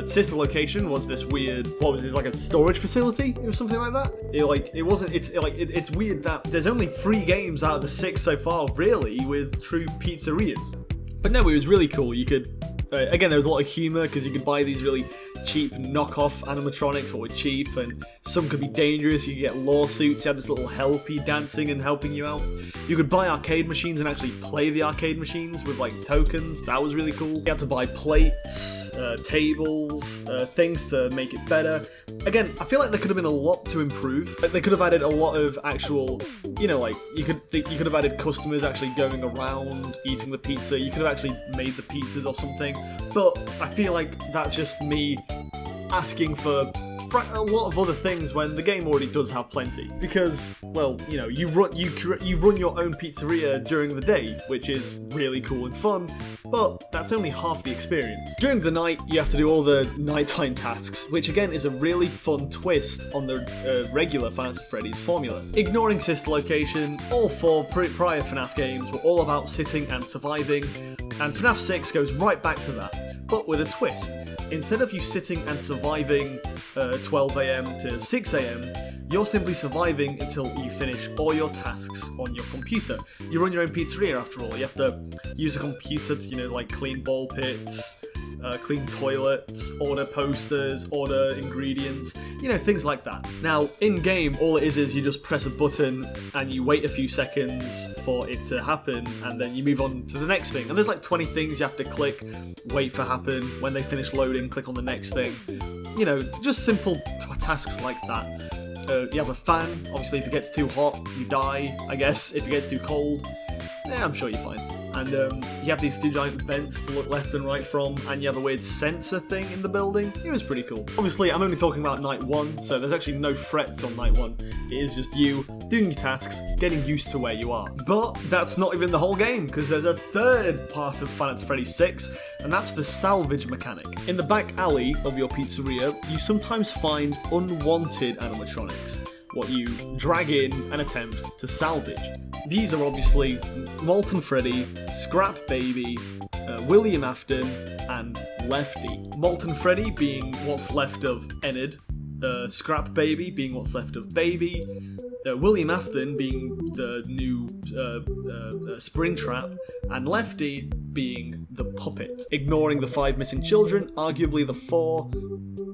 Sister Location was this weird, what was it, like a storage facility or something like that? It's weird that there's only 3 games out of the 6 so far, really, with true pizzerias. But no, it was really cool. You could, again, there was a lot of humour, because you could buy these really cheap knockoff animatronics that were cheap, and some could be dangerous. You could get lawsuits. You had this little helpy dancing and helping you out. You could buy arcade machines and actually play the arcade machines with like tokens. That was really cool. You had to buy plates, tables, things to make it better. Again, I feel like there could have been a lot to improve. Like, they could have added a lot of actual, you know, like you could have added customers actually going around eating the pizza. You could have actually made the pizzas or something. But I feel like that's just me asking for a lot of other things when the game already does have plenty. Because, well, you know, you run your own pizzeria during the day, which is really cool and fun, but that's only half the experience. During the night, you have to do all the nighttime tasks, which again is a really fun twist on the regular Five Nights at Freddy's formula. Ignoring Sister Location, all 4 prior FNAF games were all about sitting and surviving, and FNAF 6 goes right back to that, but with a twist. Instead of you sitting and surviving 12 AM to 6 AM, you're simply surviving until you finish all your tasks on your computer. You run your own pizzeria after all. You have to use a computer to, you know, like clean ball pits, clean toilets, order posters, order ingredients, you know, things like that. Now, in-game, all it is you just press a button and you wait a few seconds for it to happen, and then you move on to the next thing. And there's like 20 things you have to click, wait for happen. When they finish loading, click on the next thing. You know, just simple tasks like that. You have a fan. Obviously, if it gets too hot, you die, I guess. If it gets too cold, I'm sure you're fine. And you have these 2 giant vents to look left and right from, and you have a weird sensor thing in the building. It was pretty cool. Obviously, I'm only talking about night 1, so there's actually no threats on night 1. It is just you doing your tasks, getting used to where you are. But that's not even the whole game, because there's a 3rd part of Five Nights at Freddy's 6, and that's the salvage mechanic. In the back alley of your pizzeria, you sometimes find unwanted animatronics, what you drag in and attempt to salvage. These are obviously Molten Freddy, Scrap Baby, William Afton, and Lefty. Molten Freddy being what's left of Enid, Scrap Baby being what's left of Baby, William Afton being the new Springtrap, and Lefty being the puppet. Ignoring the 5 missing children, arguably the 4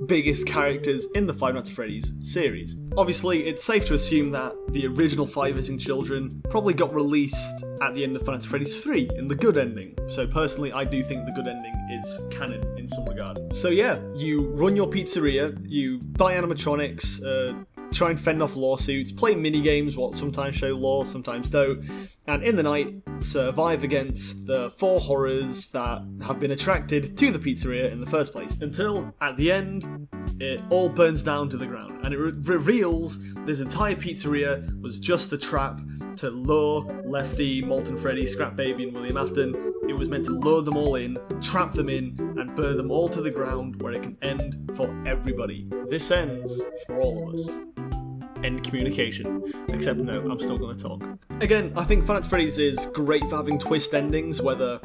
biggest characters in the Five Nights at Freddy's series. Obviously, it's safe to assume that the original 5 missing children probably got released at the end of Five Nights at Freddy's 3 in the good ending. So personally, I do think the good ending is canon in some regard. So yeah, you run your pizzeria, you buy animatronics, try and fend off lawsuits, play mini-games, what sometimes show law, sometimes don't, and in the night, survive against the 4 horrors that have been attracted to the pizzeria in the first place. Until, at the end, it all burns down to the ground, and it reveals this entire pizzeria was just a trap to lure Lefty, Molten Freddy, Scrap Baby, and William Afton. It was meant to lure them all in, trap them in, and burn them all to the ground where it can end for everybody. This ends for all of us. End communication. Except no, I'm still going to talk. Again, I think Five Nights at Freddy's is great for having twist endings, whether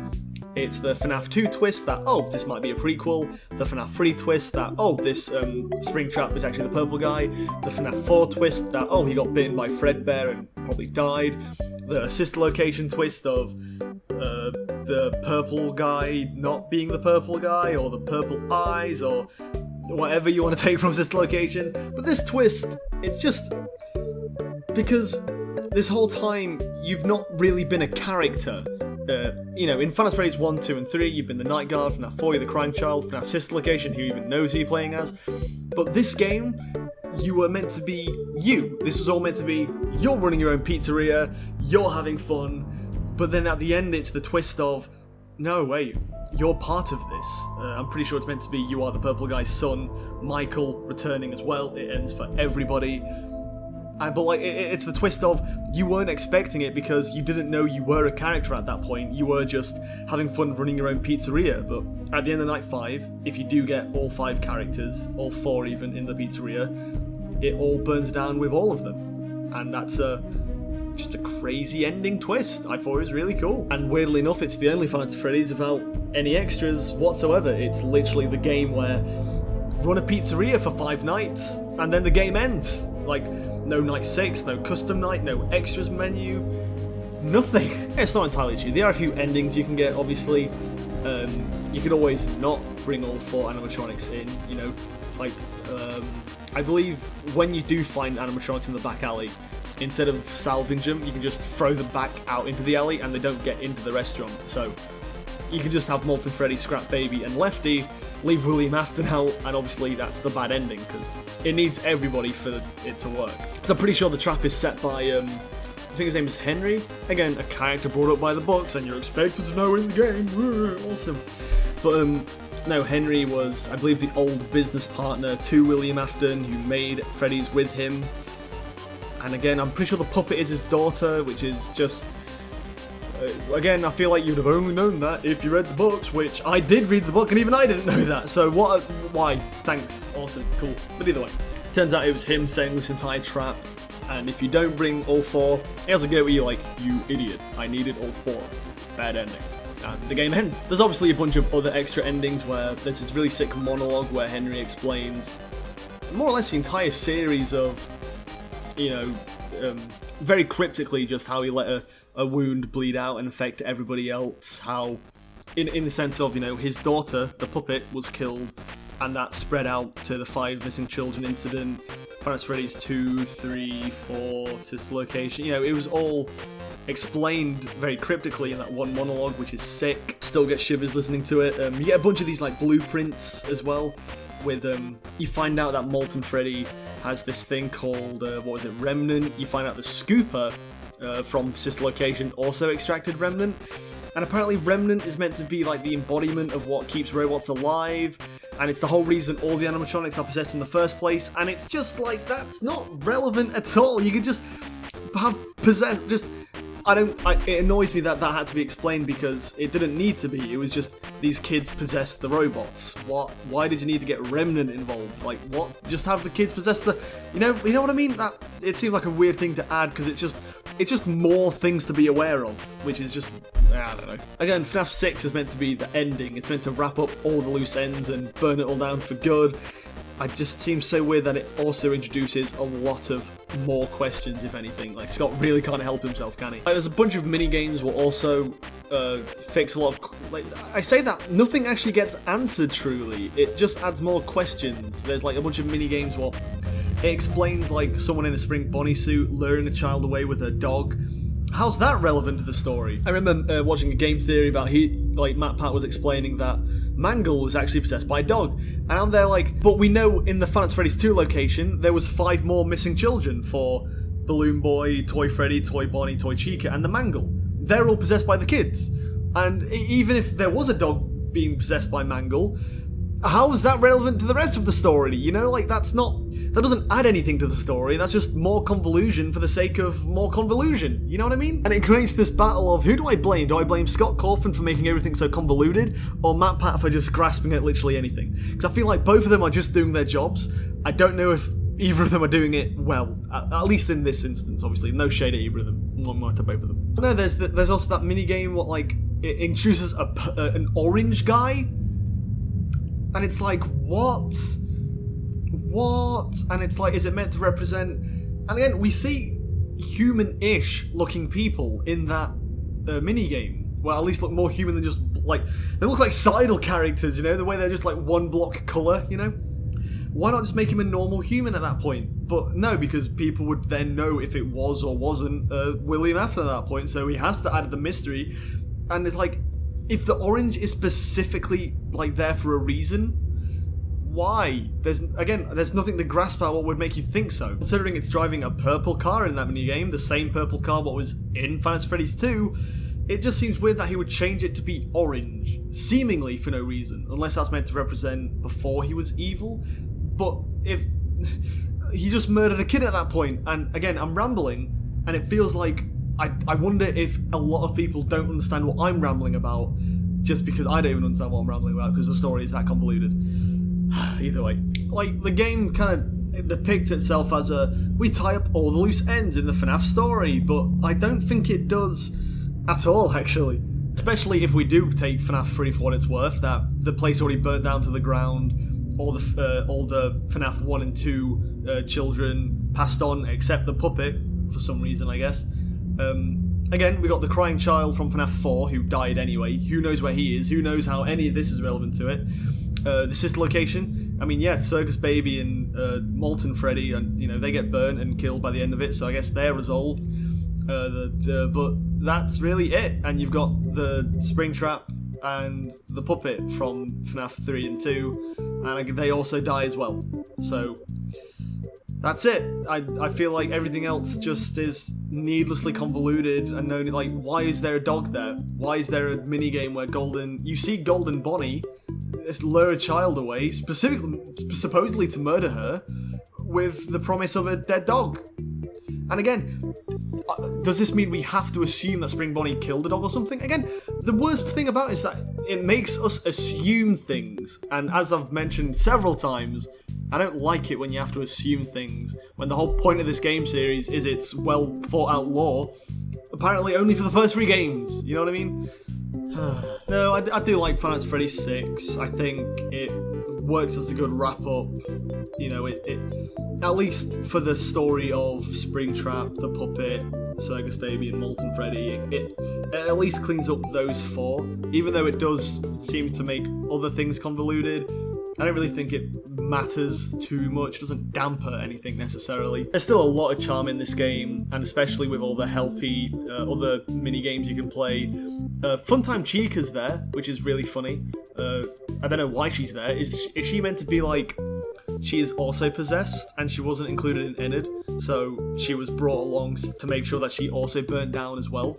it's the FNAF 2 twist that, oh, this might be a prequel, the FNAF 3 twist that, oh, this Springtrap is actually the purple guy, the FNAF 4 twist that, oh, he got bitten by Fredbear and probably died, the Sister Location twist of the purple guy not being the purple guy, or the purple eyes, or whatever you want to take from Sister Location. But this twist, it's just because this whole time you've not really been a character. You know, in Five Nights at Freddy's 1, 2, and 3, you've been the Night Guard, FNAF 4, you're the Crime Child, FNAF Sister Location, who even knows who you're playing as. But this game, you were meant to be you. This was all meant to be you're running your own pizzeria, you're having fun, but then at the end it's the twist of, no, wait, you're part of this. I'm pretty sure it's meant to be you are the purple guy's son, Michael returning as well. It ends for everybody. But like, it's the twist of, you weren't expecting it because you didn't know you were a character at that point. You were just having fun running your own pizzeria. But at the end of night 5, if you do get all 5 characters, all 4 even, in the pizzeria, it all burns down with all of them. And that's just a crazy ending twist. I thought it was really cool. And weirdly enough, it's the only Five Nights at Freddy's without any extras whatsoever. It's literally the game where run a pizzeria for 5 nights, and then the game ends. Like, no night 6, no custom night, no extras menu, nothing. It's not entirely true. There are a few endings you can get, obviously. You could always not bring all 4 animatronics in, you know. Like, I believe when you do find animatronics in the back alley, instead of salvage them, you can just throw them back out into the alley and they don't get into the restaurant. So you can just have Molten Freddy, Scrap Baby, and Lefty, leave William Afton out, and obviously that's the bad ending, because it needs everybody for it to work. So I'm pretty sure the trap is set by, I think his name is Henry. Again, a character brought up by the books, and you're expected to know in the game. Awesome. But, no, Henry was, I believe, the old business partner to William Afton, who made Freddy's with him. And again, I'm pretty sure the puppet is his daughter, which is just... again, I feel like you'd have only known that if you read the books, which I did read the book, and even I didn't know that. So why? Thanks. Awesome. Cool. But either way, turns out it was him setting this entire trap. And if you don't bring all 4, he has a go at you like, you idiot. I needed all 4. Bad ending. And the game ends. There's obviously a bunch of other extra endings where there's this really sick monologue where Henry explains more or less the entire series of, you know, very cryptically just how he let a wound bleed out and affect everybody else, how, in the sense of, you know, his daughter, the puppet, was killed, and that spread out to the 5 missing children incident, Five Nights at Freddy's 2, 3, 4, sister location, you know, it was all explained very cryptically in that one monologue, which is sick. Still get shivers listening to it. You get a bunch of these, like, blueprints as well, with, you find out that Molten Freddy has this thing called, Remnant. You find out the Scooper from Sister Location also extracted Remnant. And apparently Remnant is meant to be like the embodiment of what keeps robots alive. And it's the whole reason all the animatronics are possessed in the first place. And it's just like, that's not relevant at all. You could just have possessed, just... it annoys me that had to be explained because it didn't need to be. It was just these kids possessed the robots. What? Why did you need to get Remnant involved? Like, what? Just have the kids possess the... You know what I mean? That it seemed like a weird thing to add because it's just more things to be aware of, which is just... I don't know. Again, FNAF 6 is meant to be the ending. It's meant to wrap up all the loose ends and burn it all down for good. It just seems so weird that it also introduces a lot of more questions, if anything. Like, Scott really can't help himself, can he? Like, there's a bunch of mini-games will also fix a lot of... Like, I say that, nothing actually gets answered, truly. It just adds more questions. There's, like, a bunch of mini-games where it explains, like, someone in a spring Bonnie suit luring a child away with a dog. How's that relevant to the story? I remember watching a game theory about Matt Pat was explaining that Mangle was actually possessed by a dog. And I'm there like, but we know in the Five Nights at Freddy's 2 location, there was 5 more missing children for Balloon Boy, Toy Freddy, Toy Bonnie, Toy Chica, and the Mangle. They're all possessed by the kids. And even if there was a dog being possessed by Mangle, how is that relevant to the rest of the story? You know, like, that doesn't add anything to the story. That's just more convolution for the sake of more convolution. You know what I mean? And it creates this battle of, who do I blame? Do I blame Scott Cawthon for making everything so convoluted, or Matt Pat for just grasping at literally anything? Because I feel like both of them are just doing their jobs. I don't know if either of them are doing it well. At least in this instance, obviously. No shade at either of them. One more to both of them. But no, there's also that mini game what, like, it introduces an orange guy. And it's like, what? And it's like, is it meant to represent... And again, we see human-ish looking people in that mini-game. Well, at least look more human than just, like... They look like Seidel characters, you know? The way they're just, like, one block colour, you know? Why not just make him a normal human at that point? But no, because people would then know if it was or wasn't William Afton at that point, so he has to add the mystery. And it's like, if the orange is specifically, like, there for a reason... why? There's nothing to grasp at what would make you think so. Considering it's driving a purple car in that minigame, the same purple car what was in Final Freddy's 2, it just seems weird that he would change it to be orange, seemingly for no reason, unless that's meant to represent before he was evil. But if he just murdered a kid at that point, and again, I'm rambling, and it feels like I wonder if a lot of people don't understand what I'm rambling about, just because I don't even understand what I'm rambling about, because the story is that convoluted. Either way, like, the game kind of depicts itself as we tie up all the loose ends in the FNAF story, but I don't think it does at all, actually. Especially if we do take FNAF 3 for what it's worth, that the place already burnt down to the ground, all the FNAF 1 and 2 children passed on, except the puppet, for some reason, I guess. Again, we got the crying child from FNAF 4, who died anyway. Who knows where he is? Who knows how any of this is relevant to it? The sister location, I mean, yeah, Circus Baby and Molten Freddy, and they get burnt and killed by the end of it, so I guess they're resolved. But that's really it. And you've got the Springtrap and the puppet from FNAF 3 and 2, and they also die as well. So that's it. I feel like everything else just is needlessly convoluted and known. Like, why is there a dog there? Why is there a minigame where you see Golden Bonnie lure a child away, supposedly to murder her, with the promise of a dead dog? And again, does this mean we have to assume that Spring Bonnie killed the dog or something? Again, the worst thing about it is that it makes us assume things. And as I've mentioned several times, I don't like it when you have to assume things, when the whole point of this game series is its well thought out lore, apparently only for the first 3 games, you know what I mean? No, I do like Final Freddy 6. I think it works as a good wrap up. It at least for the story of Springtrap, the puppet, Circus Baby, and Molten Freddy, it at least cleans up those 4. Even though it does seem to make other things convoluted, I don't really think it matters too much. It doesn't damper anything necessarily. There's still a lot of charm in this game, and especially with all the helpy other mini games you can play. Funtime Chica's there, which is really funny. I don't know why she's there. Is she meant to be like, she is also possessed, and she wasn't included in Enid, so she was brought along to make sure that she also burnt down as well?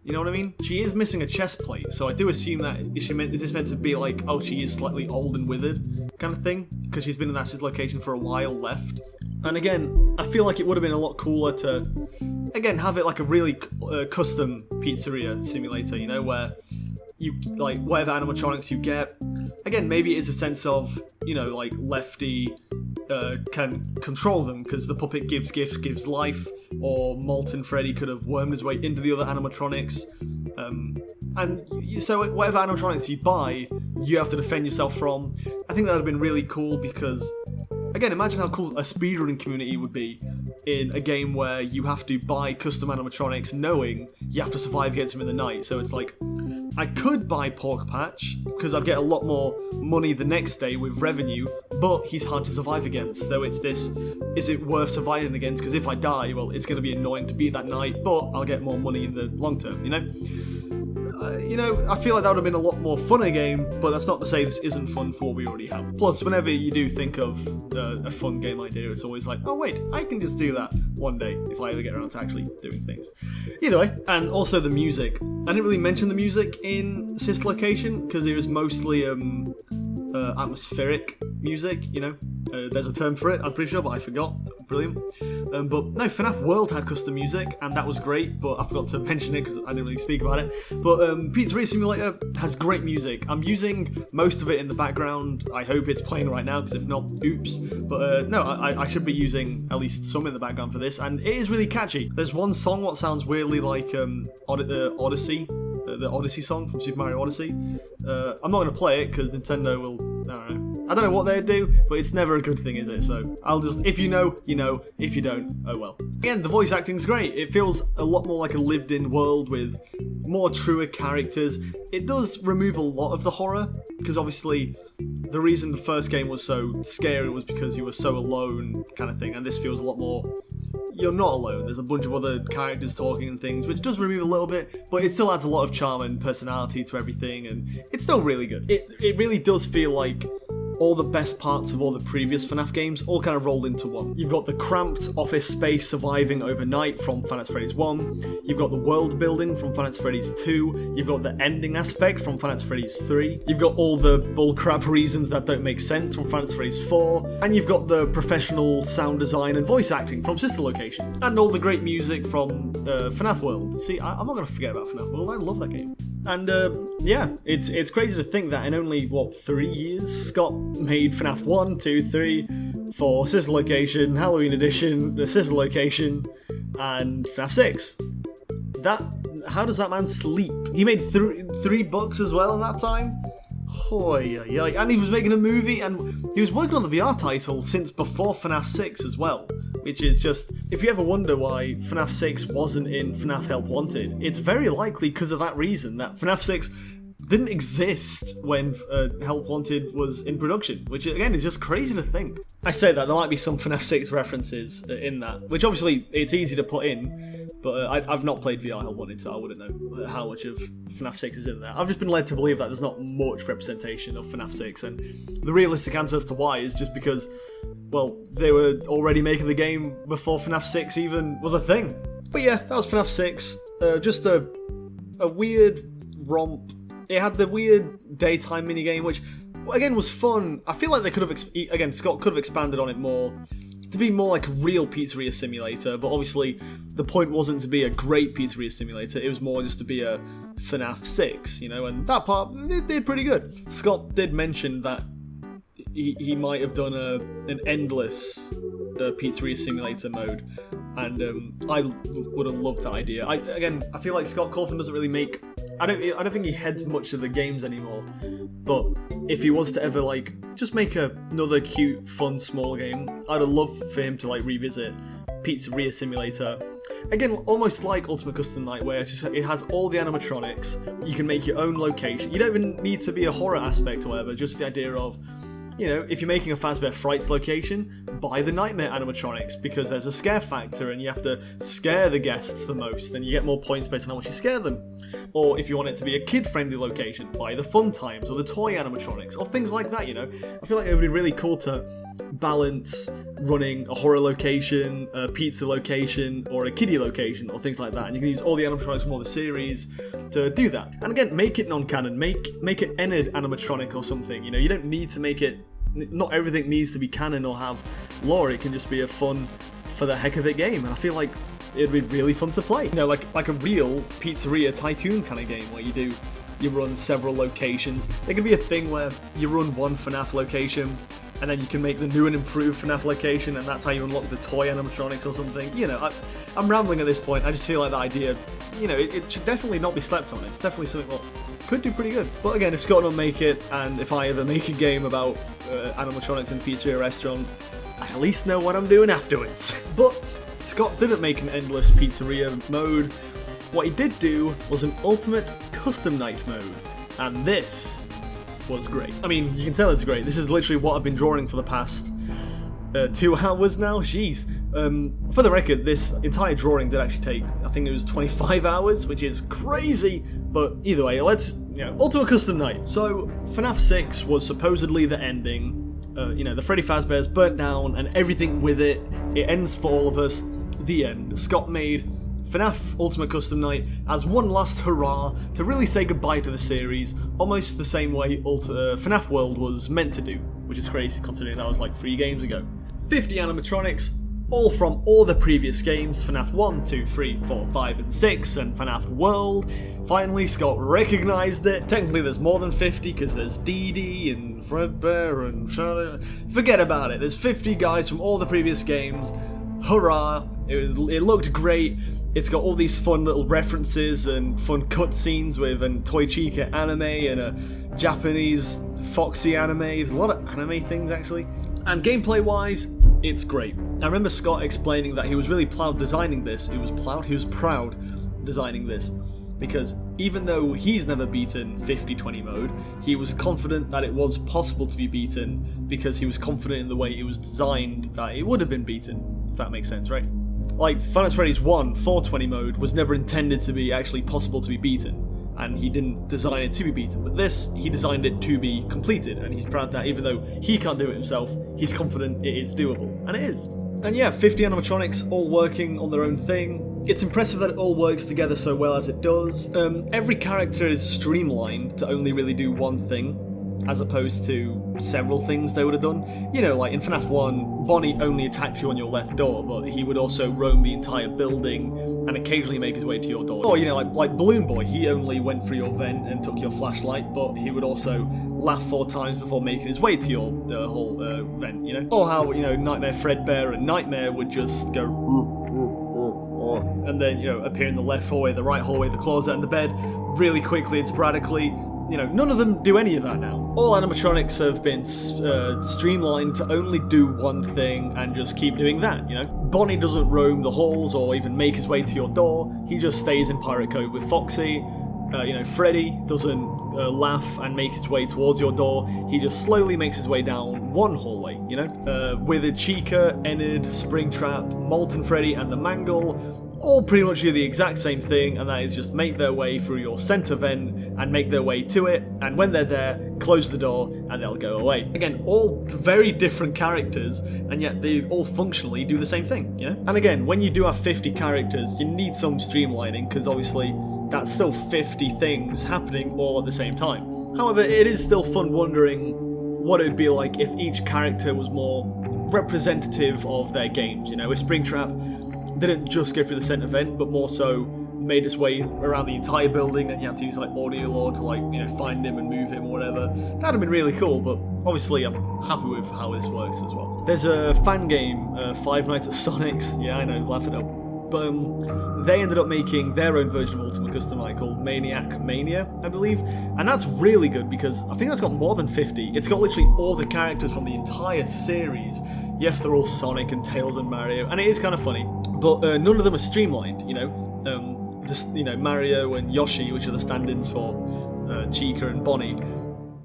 You know what I mean? She is missing a chest plate, so I do assume that is this meant to be like, oh, she is slightly old and withered kind of thing, because she's been in that location for a while left. And again, I feel like it would have been a lot cooler to, again, have it like a really custom pizzeria simulator, where you, like, whatever animatronics you get, again, maybe it is a sense of, like, Lefty can control them, because the puppet gives gifts, gives life, or Molten Freddy could have wormed his way into the other animatronics, and so whatever animatronics you buy, you have to defend yourself from. I think that would have been really cool, because, again, imagine how cool a speedrunning community would be in a game where you have to buy custom animatronics knowing you have to survive against them in the night. So it's like, I could buy Pork Patch, because I'd get a lot more money the next day with revenue, but he's hard to survive against. So it's this, is it worth surviving against? Because if I die, well, it's going to be annoying to beat that night, but I'll get more money in the long term, I feel like that would have been a lot more fun a game, but that's not to say this isn't fun for what we already have. Plus, whenever you do think of a fun game idea, it's always like, oh wait, I can just do that one day if I ever get around to actually doing things. Either way, and also the music. I didn't really mention the music in Sister Location, because it was mostly atmospheric music, there's a term for it, I'm pretty sure, but I forgot. Brilliant. But no, Fnaf World had custom music, and that was great, but I forgot to mention it because I didn't really speak about it. But Pizzeria Simulator has great music. I'm using most of it in the background. I hope it's playing right now, because if not, oops. But no, I should be using at least some in the background for this, and it is really catchy. There's one song what sounds weirdly like Odyssey, the Odyssey song from Super Mario Odyssey. I'm not going to play it because Nintendo will, I don't know what they do, but it's never a good thing, is it? So I'll just, if you know, you know. If you don't, oh well. Again, the voice acting's great. It feels a lot more like a lived-in world with more truer characters. It does remove a lot of the horror, because obviously the reason the first game was so scary was because you were so alone kind of thing, and this feels a lot more, you're not alone. There's a bunch of other characters talking and things, which does remove a little bit, but it still adds a lot of charm and personality to everything, and it's still really good. It really does feel like all the best parts of all the previous FNAF games all kind of rolled into one. You've got the cramped office space surviving overnight from Fnaf Freddy's 1, you've got the world building from Fnaf Freddy's 2, you've got the ending aspect from Fnaf Freddy's 3, you've got all the bullcrap reasons that don't make sense from Fnaf Freddy's 4, and you've got the professional sound design and voice acting from Sister Location, and all the great music from Fnaf World. See, I'm not going to forget about Fnaf World, I love that game. And yeah, it's crazy to think that in only, 3 years, Scott made FNAF 1, 2, 3, 4, Sister Location, Halloween Edition, the Sister Location, and FNAF 6. How does that man sleep? He made three books as well in that time? And he was making a movie, and he was working on the VR title since before FNAF 6 as well. Which is just, if you ever wonder why FNAF 6 wasn't in FNAF Help Wanted, it's very likely because of that reason, that FNAF 6 didn't exist when Help Wanted was in production, which again is just crazy to think. I say that, there might be some FNAF 6 references in that, which obviously it's easy to put in, but I've not played VR Help Wanted, so I wouldn't know how much of FNAF 6 is in there. I've just been led to believe that there's not much representation of FNAF 6, and the realistic answer as to why is just because, well, they were already making the game before FNAF 6 even was a thing. But yeah, that was FNAF 6. Just a weird romp. It had the weird daytime minigame, which, again, was fun. I feel like they could have, Scott could have expanded on it more, to be more like a real Pizzeria simulator, but obviously the point wasn't to be a great Pizzeria simulator, it was more just to be a FNAF 6, and that part, they did pretty good. Scott did mention that he might have done an endless Pizzeria simulator mode, and I would have loved that idea. I feel like Scott Cawthon doesn't really make. I don't think he heads much of the games anymore. But if he was to ever just make another cute, fun, small game, I'd have loved for him to revisit Pizzeria Simulator. Again, almost like Ultimate Custom Night, where it has all the animatronics. You can make your own location. You don't even need to be a horror aspect or whatever. Just the idea of, if you're making a Fazbear Frights location, buy the Nightmare animatronics, because there's a scare factor and you have to scare the guests the most, and you get more points based on how much you scare them. Or if you want it to be a kid-friendly location, buy the Fun Times or the toy animatronics, or things like that, I feel like it would be really cool to balance running a horror location, a pizza location, or a kiddie location, or things like that. And you can use all the animatronics from all the series to do that. And again, make it non-canon, make it Enid animatronic or something. You don't need to make it. Not everything needs to be canon or have lore. It can just be a fun, for the heck of it game. And I feel like it'd be really fun to play. Like a real Pizzeria Tycoon kind of game where you run several locations. There could be a thing where you run one FNAF location, and then you can make the new and improved FNAF location, and that's how you unlock the toy animatronics or something. I'm rambling at this point. I just feel like the idea, it should definitely not be slept on. It's definitely something that could do pretty good. But again, if Scott don't make it, and if I ever make a game about animatronics in Pizzeria Restaurant, I at least know what I'm doing afterwards. But Scott didn't make an endless Pizzeria mode. What he did do was an ultimate custom night mode, and this was great. I mean, you can tell it's great. This is literally what I've been drawing for the past 2 hours now. Jeez. For the record, this entire drawing did actually take, I think it was 25 hours, which is crazy. But either way, let's, ultimate custom night. So, FNAF 6 was supposedly the ending. The Freddy Fazbear's burnt down and everything with it. It ends for all of us. The end. Scott made FNAF Ultimate Custom Night as one last hurrah to really say goodbye to the series, almost the same way Fnaf World was meant to do, which is crazy considering that was 3 games ago. 50 animatronics, all from all the previous games, FNAF 1, 2, 3, 4, 5 and 6, and FNAF World. Finally, Scott recognised it. Technically there's more than 50 because there's Dee Dee and Fredbear and Charlie. Forget about it, there's 50 guys from all the previous games. Hurrah! It looked great. It's got all these fun little references and fun cutscenes with a Toy Chica anime and a Japanese Foxy anime. There's a lot of anime things actually. And gameplay wise, it's great. I remember Scott explaining that he was really proud designing this. He was proud designing this. Because even though he's never beaten 50-20 mode, he was confident that it was possible to be beaten because he was confident in the way it was designed that it would have been beaten, if that makes sense, right? Like, Fnaf Freddy's 1, 420 mode was never intended to be actually possible to be beaten. and he didn't design it to be beaten. But this, he designed it to be completed, and he's proud that even though he can't do it himself, he's confident it is doable, and it is. And yeah, 50 animatronics all working on their own thing. It's impressive that it all works together so well as it does. Every character is streamlined to only really do one thing, as opposed to several things they would have done. You know, like in Fnaf 1, Bonnie only attacked you on your left door, but he would also roam the entire building and occasionally make his way to your door. Or, you know, like Balloon Boy, he only went through your vent and took your flashlight, but he would also laugh 4 times before making his way to your whole vent, you know? Or how, you know, Nightmare Fredbear and Nightmare would just go and then, you know, appear in the left hallway, the right hallway, the closet, and the bed really quickly and sporadically. You know, none of them do any of that now. All animatronics have been streamlined to only do one thing and just keep doing that, you know? Bonnie doesn't roam the halls or even make his way to your door. He just stays in Pirate Cove with Foxy. You know, Freddy doesn't laugh and make his way towards your door. He just slowly makes his way down one hallway, you know? With Chica, Enid, Springtrap, Molten Freddy, and the Mangle, all pretty much do the exact same thing, and that is just make their way through your center vent and make their way to it, and when they're there, close the door and they'll go away. Again, all very different characters, and yet they all functionally do the same thing, you know? And again, when you do have 50 characters, you need some streamlining, because obviously that's still 50 things happening all at the same time. However, it is still fun wondering what it would be like if each character was more representative of their games, you know? If Springtrap didn't just go through the center vent, but more so made its way around the entire building, and you had to use like audio lore to, like, you know, find him and move him or whatever. That'd have been really cool, but obviously I'm happy with how this works as well. There's a fan game, Five Nights at Sonic's. Yeah, I know, laugh it up. But they ended up making their own version of Ultimate Custom Night called Maniac Mania, I believe, and that's really good because I think that's got more than 50. It's got literally all the characters from the entire series. Yes, they're all Sonic and Tails and Mario, and it is kind of funny, but none of them are streamlined, you know? You know, Mario and Yoshi, which are the stand-ins for Chica and Bonnie,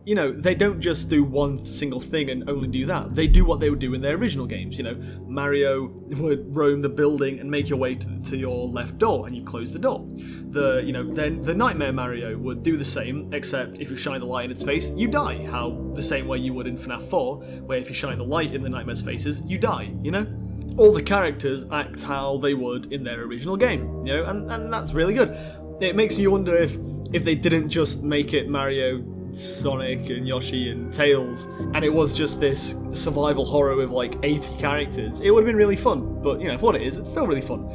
you know, they don't just do one single thing and only do that. They do what they would do in their original games, you know. Mario would roam the building and make your way to your left door, and you close the door. Then the Nightmare Mario would do the same, except if you shine the light in its face, you die. How the same way you would in Fnaf 4, where if you shine the light in the Nightmare's faces, you die, you know? All the characters act how they would in their original game, you know, and that's really good. It makes me wonder if they didn't just make it Mario, Sonic and Yoshi and Tails, and it was just this survival horror with like 80 characters, it would have been really fun. But, you know, for what it is, it's still really fun.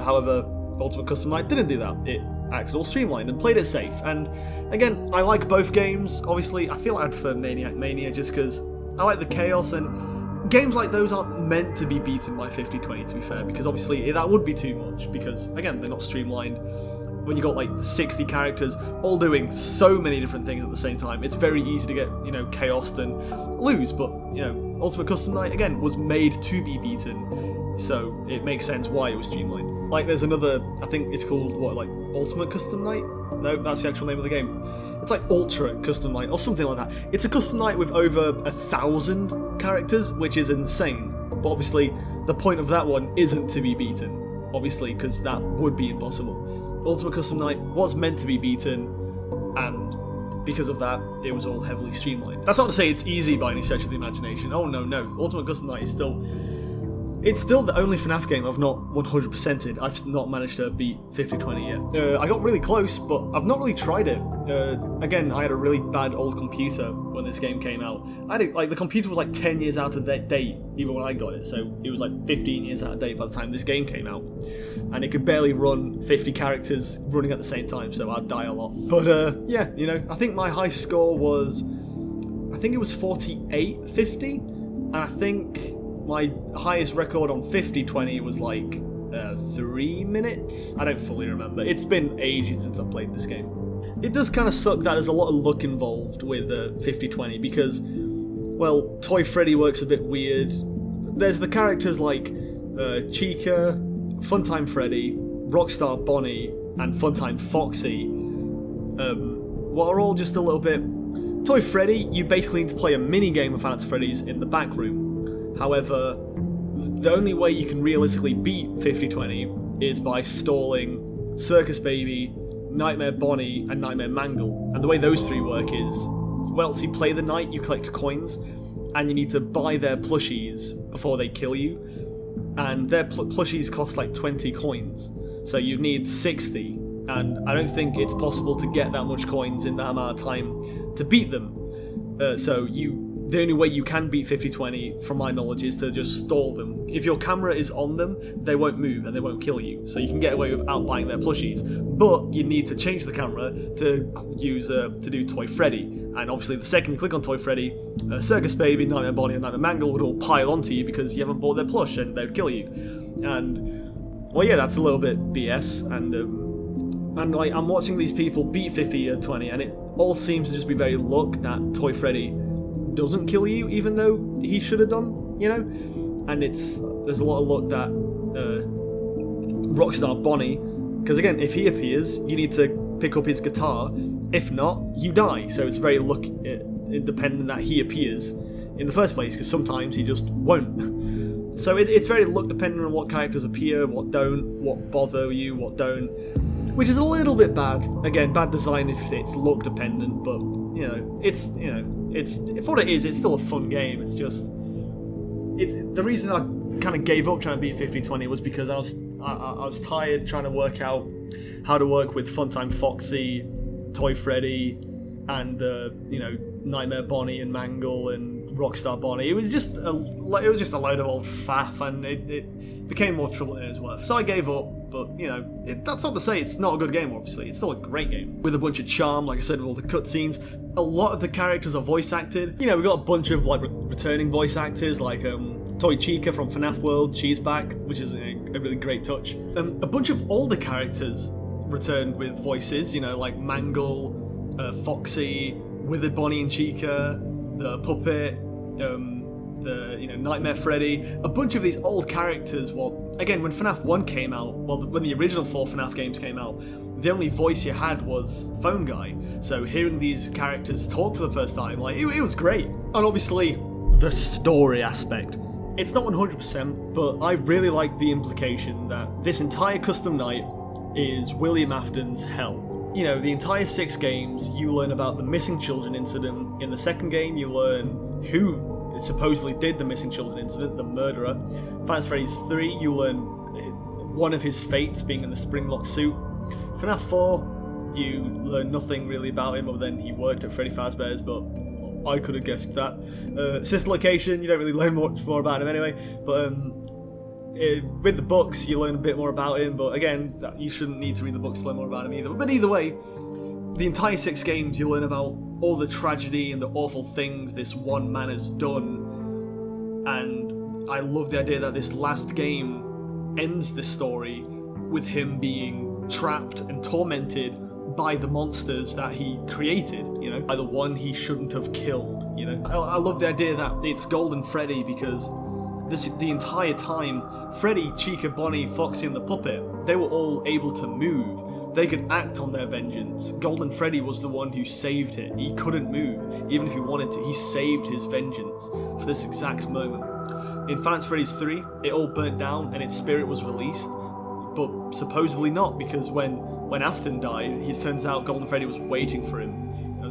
However, Ultimate Custom Night didn't do that. It acted all streamlined and played it safe. And again, I like both games. Obviously, I feel like I prefer Maniac Mania just because I like the chaos, and games like those aren't meant to be beaten by 50-20, to be fair, because obviously that would be too much, because again, they're not streamlined. When you got like 60 characters all doing so many different things at the same time, it's very easy to get, you know, chaosed and lose. But, you know, Ultimate Custom Night, again, was made to be beaten, so it makes sense why it was streamlined. Like, there's another, I think it's called, what, like, Ultimate Custom Night? No, that's the actual name of the game. It's like Ultra Custom Night, or something like that. It's a custom night with over 1,000 characters, which is insane. But obviously, the point of that one isn't to be beaten, obviously, because that would be impossible. Ultimate Custom Night was meant to be beaten, and because of that, it was all heavily streamlined. That's not to say it's easy by any stretch of the imagination. Oh no, Ultimate Custom Night is still... It's still the only FNAF game I've not 100%ed. I've not managed to beat 50-20 yet. I got really close, but I've not really tried it. Again, I had a really bad old computer when this game came out. The computer was like 10 years out of date, even when I got it, so it was like 15 years out of date by the time this game came out. And it could barely run 50 characters running at the same time, so I'd die a lot. But yeah, you know, I think my high score was... I think it was 48-50, and I think... my highest record on 50-20 was like 3 minutes? I don't fully remember. It's been ages since I've played this game. It does kind of suck that there's a lot of luck involved with 50-20 because, well, Toy Freddy works a bit weird. There's the characters like Chica, Funtime Freddy, Rockstar Bonnie, and Funtime Foxy, what are all just a little bit... Toy Freddy, you basically need to play a mini-game of Fnaf Freddy's in the back room. However, the only way you can realistically beat 50-20 is by stalling Circus Baby, Nightmare Bonnie, and Nightmare Mangle. And the way those three work is, well, so you play the night, you collect coins, and you need to buy their plushies before they kill you. And their plushies cost like 20 coins. So you need 60. And I don't think it's possible to get that much coins in that amount of time to beat them. The only way you can beat 50-20, from my knowledge, is to just stall them. If your camera is on them, they won't move and they won't kill you. So you can get away without buying their plushies. But you need to change the camera to use to do Toy Freddy. And obviously the second you click on Toy Freddy, Circus Baby, Nightmare Bonnie and Nightmare Mangle would all pile onto you because you haven't bought their plush and they would kill you. And, well, yeah, that's a little bit BS. And like, I'm watching these people beat 50-20, and it all seems to just be very luck that Toy Freddy doesn't kill you, even though he should have done, you know? And there's a lot of luck that Rockstar Bonnie, because again, if he appears, you need to pick up his guitar. If not, you die. So it's very luck independent that he appears in the first place, because sometimes he just won't. So it's very luck dependent on what characters appear, what don't, what bother you, what don't. Which is a little bit bad. Again, bad design if it's luck dependent, but it's for what it is, it's still a fun game. It's the reason I kind of gave up trying to beat 50-20 was because I was tired trying to work out how to work with Funtime Foxy, Toy Freddy, and Nightmare Bonnie and Mangle and Rockstar Bonnie. It was just a load of old faff, and it became more trouble than it was worth. So I gave up. But, that's not to say it's not a good game, obviously. It's still a great game. With a bunch of charm, like I said, with all the cutscenes. A lot of the characters are voice acted. We've got a bunch of, like, returning voice actors, like Toy Chica from Fnaf World. She's back, which is a really great touch. A bunch of older characters returned with voices, like Mangle, Foxy, Withered Bonnie and Chica, the Puppet, Nightmare Freddy, a bunch of these old characters. Well, again, when FNAF 1 came out, when the original 4 FNAF games came out, the only voice you had was Phone Guy. So hearing these characters talk for the first time, like, it was great. And obviously, the story aspect. It's not 100%, but I really like the implication that this entire custom night is William Afton's hell. The entire 6 games, you learn about the missing children incident. In the second game, you learn who supposedly did the missing children incident, the murderer. Fnaf Freddy's 3, you learn one of his fates being in the Springlock suit. FNAF 4, you learn nothing really about him other than he worked at Freddy Fazbear's, but I could have guessed that. Sister Location, you don't really learn much more about him anyway, but with the books, you learn a bit more about him, but again, you shouldn't need to read the books to learn more about him either. But either way, the entire 6 games, you learn about all the tragedy and the awful things this one man has done. And I love the idea that this last game ends the story with him being trapped and tormented by the monsters that he created, by the one he shouldn't have killed, I love the idea that it's Golden Freddy because the entire time, Freddy, Chica, Bonnie, Foxy and the Puppet, they were all able to move. They could act on their vengeance. Golden Freddy was the one who saved it. He couldn't move, even if he wanted to. He saved his vengeance for this exact moment. In Fnaf Freddy's 3, it all burnt down and its spirit was released, but supposedly not, because when Afton died, it turns out Golden Freddy was waiting for him.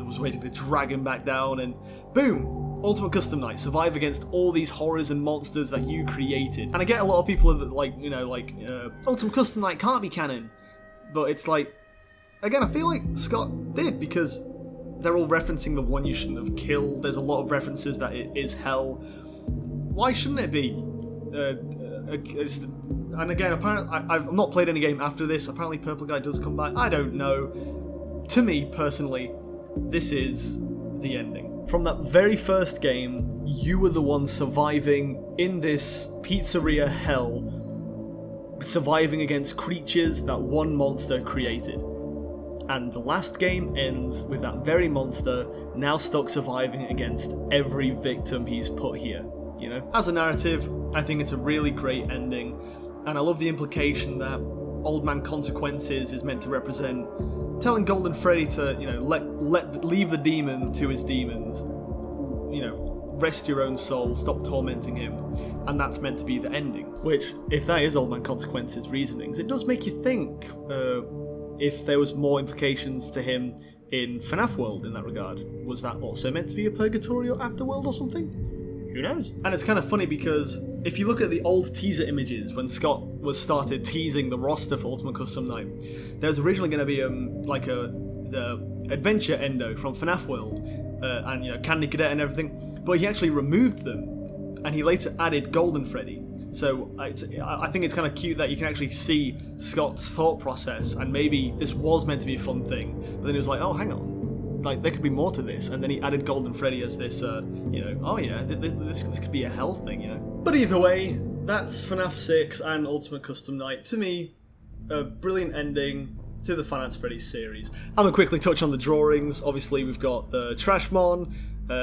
Was waiting to drag him back down, and boom! Ultimate Custom Night. Survive against all these horrors and monsters that you created. And I get a lot of people that Ultimate Custom Night can't be canon. But it's like, again, I feel like Scott did, because they're all referencing the one you shouldn't have killed. There's a lot of references that it is hell. Why shouldn't it be? And again, apparently, I've not played any game after this. Apparently Purple Guy does come back. I don't know. To me, personally, this is the ending. From that very first game, you were the one surviving in this pizzeria hell, surviving against creatures that one monster created. And the last game ends with that very monster now stuck surviving against every victim he's put here. As a narrative, I think it's a really great ending, and I love the implication that Old Man Consequences is meant to represent telling Golden Freddy to, leave the demon to his demons. Rest your own soul, stop tormenting him. And that's meant to be the ending. Which, if that is Old Man Consequences' reasonings, it does make you think, if there was more implications to him in Fnaf World in that regard. Was that also meant to be a purgatory or afterworld or something? Who knows? And it's kind of funny because if you look at the old teaser images when Scott was started teasing the roster for Ultimate Custom Night, there was originally going to be the adventure endo from Fnaf World and Candy Cadet and everything, but he actually removed them and he later added Golden Freddy. So I think it's kind of cute that you can actually see Scott's thought process, and maybe this was meant to be a fun thing, but then he was like, oh, hang on, like there could be more to this, and then he added Golden Freddy as this, oh yeah, this could be a hell thing, But either way, that's FNAF 6 and Ultimate Custom Night. To me, a brilliant ending to the Finance Freddy series. I'm going to quickly touch on the drawings. Obviously, we've got the Trashmon,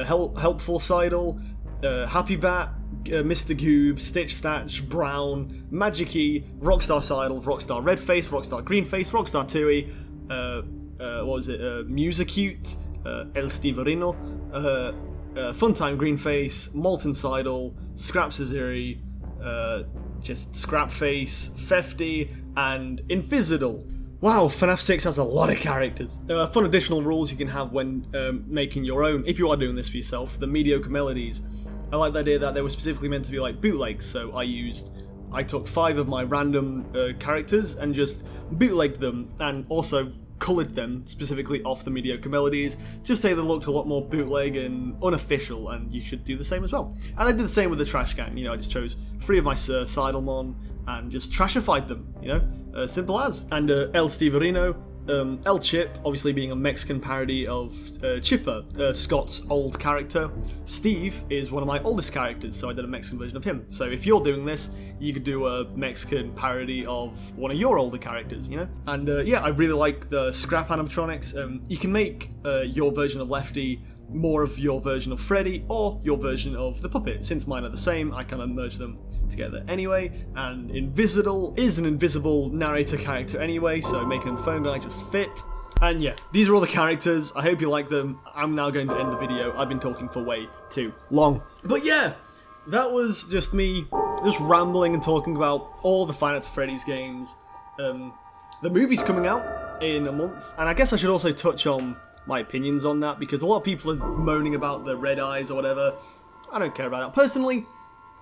Helpful Seidel, Happy Bat, Mr. Goob, Stitch Statch, Brown, Magic-E, Rockstar Seidel, Rockstar Redface, Rockstar Greenface, Rockstar Tui, Musacute, El Stiverino, Funtime Greenface, Molten Seidel, Scrap Cezeri, just Scrapface, Fefty, and Infisidal. Wow, FNAF 6 has a lot of characters. Fun additional rules you can have when making your own, if you are doing this for yourself, the mediocre melodies. I like the idea that they were specifically meant to be like bootlegs, so I took 5 of my random characters and just bootlegged them, and also coloured them specifically off the mediocre melodies, just so they looked a lot more bootleg and unofficial, and you should do the same as well. And I did the same with the Trash Gang, I just chose 3 of my Seidelmon and just trashified them, simple as. And El Stiverino, El Chip, obviously being a Mexican parody of Chipper, Scott's old character. Steve is one of my oldest characters, so I did a Mexican version of him. So if you're doing this, you could do a Mexican parody of one of your older characters, And I really like the scrap animatronics. You can make your version of Lefty more of your version of Freddy or your version of the puppet. Since mine are the same, I kind of merge them together anyway, and Invisidal is an invisible narrator character anyway, so making the phone guy just fit. And yeah, these are all the characters. I hope you like them. I'm now going to end the video. I've been talking for way too long. But yeah, that was just me just rambling and talking about all the Five Nights at Freddy's games. The movie's coming out in a month, and I guess I should also touch on my opinions on that, because a lot of people are moaning about the red eyes or whatever. I don't care about that. Personally,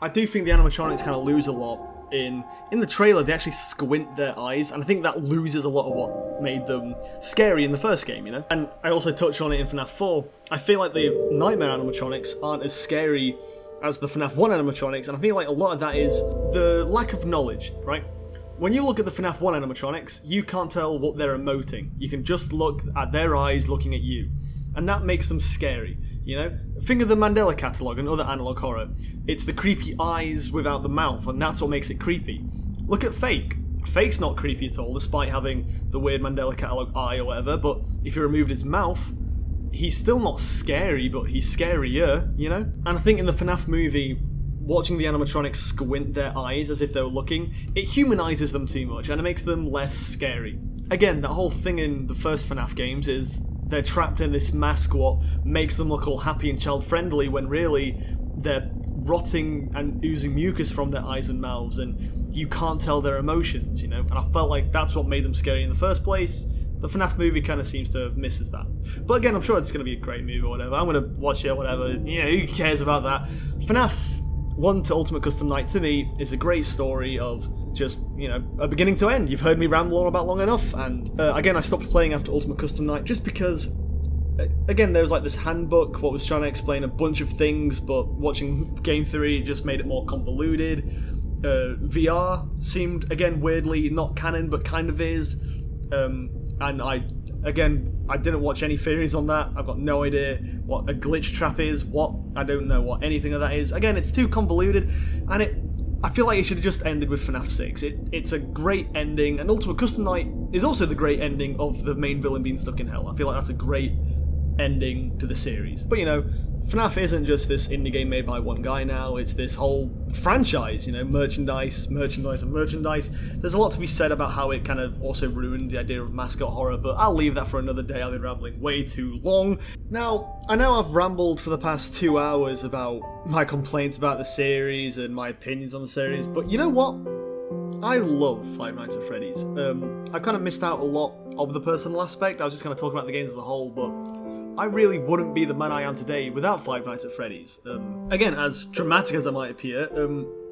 I do think the animatronics kind of lose a lot. In the trailer, they actually squint their eyes, and I think that loses a lot of what made them scary in the first game, And I also touched on it in FNAF 4. I feel like the Nightmare animatronics aren't as scary as the FNAF 1 animatronics, and I feel like a lot of that is the lack of knowledge, right? When you look at the FNAF 1 animatronics, you can't tell what they're emoting. You can just look at their eyes looking at you, and that makes them scary. Think of the Mandela Catalogue and other analog horror. It's the creepy eyes without the mouth, and that's what makes it creepy. Look at Fake. Fake's not creepy at all, despite having the weird Mandela Catalogue eye or whatever, but if you removed his mouth, he's still not scary, but he's scarier, And I think in the FNAF movie, watching the animatronics squint their eyes as if they were looking, it humanizes them too much, and it makes them less scary. Again, that whole thing in the first FNAF games is they're trapped in this mask, what makes them look all happy and child-friendly, when really they're rotting and oozing mucus from their eyes and mouths, and you can't tell their emotions, And I felt like that's what made them scary in the first place. The FNAF movie kind of seems to have misses that. But again, I'm sure it's going to be a great movie or whatever. I'm going to watch it or whatever. Who cares about that? FNAF 1 to Ultimate Custom Night, to me, is a great story of just, a beginning to end. You've heard me ramble on about long enough, and again, I stopped playing after Ultimate Custom Night just because, again, there was like this handbook what was trying to explain a bunch of things, but watching game 3 just made it more convoluted. VR seemed, again, weirdly not canon, but kind of is, and I didn't watch any theories on that. I've got no idea what a glitch trap is, I don't know what anything of that is. Again, it's too convoluted, and I feel like it should have just ended with FNAF 6. It's a great ending, and Ultimate Custom Night is also the great ending of the main villain being stuck in hell. I feel like that's a great ending to the series. But FNAF isn't just this indie game made by one guy now, it's this whole franchise, merchandise. There's a lot to be said about how it kind of also ruined the idea of mascot horror, but I'll leave that for another day. I've been rambling way too long. Now, I know I've rambled for the past 2 hours about my complaints about the series and my opinions on the series, but you know what? I love Five Nights at Freddy's. I've kind of missed out a lot of the personal aspect. I was just kind of talking about the games as a whole, but I really wouldn't be the man I am today without Five Nights at Freddy's. Again, as dramatic as I might appear,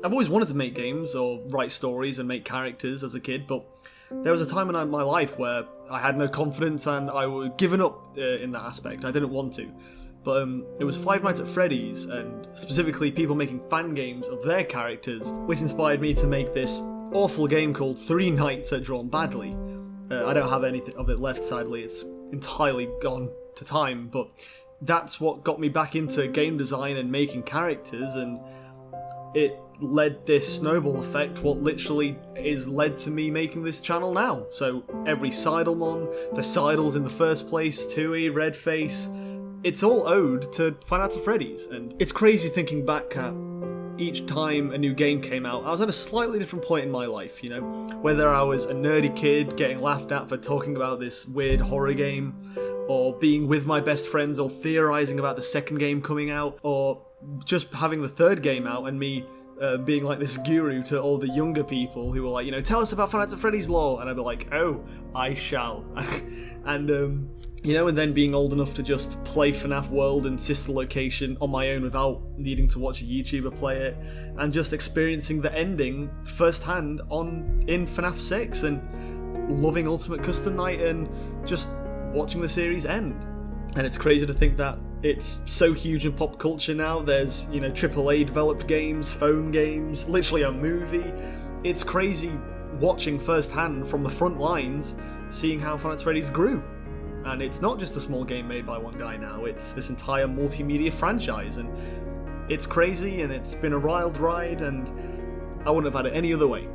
I've always wanted to make games or write stories and make characters as a kid, but there was a time in my life where I had no confidence and I was given up in that aspect. I didn't want to. But it was Five Nights at Freddy's, and specifically people making fan games of their characters, which inspired me to make this awful game called Three Nights at Drawn Badly. I don't have anything of it left, sadly. It's entirely gone to time, but that's what got me back into game design and making characters, and it led this snowball effect, what literally is led to me making this channel now. So every Seidelmon, the Seidels in the first place, Tui, Redface, it's all owed to Five Nights at Freddy's. And it's crazy thinking back at each time a new game came out, I was at a slightly different point in my life, you know, whether I was a nerdy kid getting laughed at for talking about this weird horror game, or being with my best friends or theorizing about the second game coming out, or just having the third game out and me being like this guru to all the younger people who were like, you know, tell us about Five Nights at Freddy's lore, and I'd be like, oh, I shall. And you know, and then being old enough to just play Fnaf World and Sister Location on my own without needing to watch a YouTuber play it, and just experiencing the ending firsthand in Fnaf 6, and loving Ultimate Custom Night and just watching the series end. And it's crazy to think that it's so huge in pop culture now. There's, you know, AAA developed games, phone games, literally a movie. It's crazy watching firsthand from the front lines, seeing how Five Nights at Freddy's grew. And it's not just a small game made by one guy now, it's this entire multimedia franchise, and it's crazy, and it's been a wild ride, and I wouldn't have had it any other way.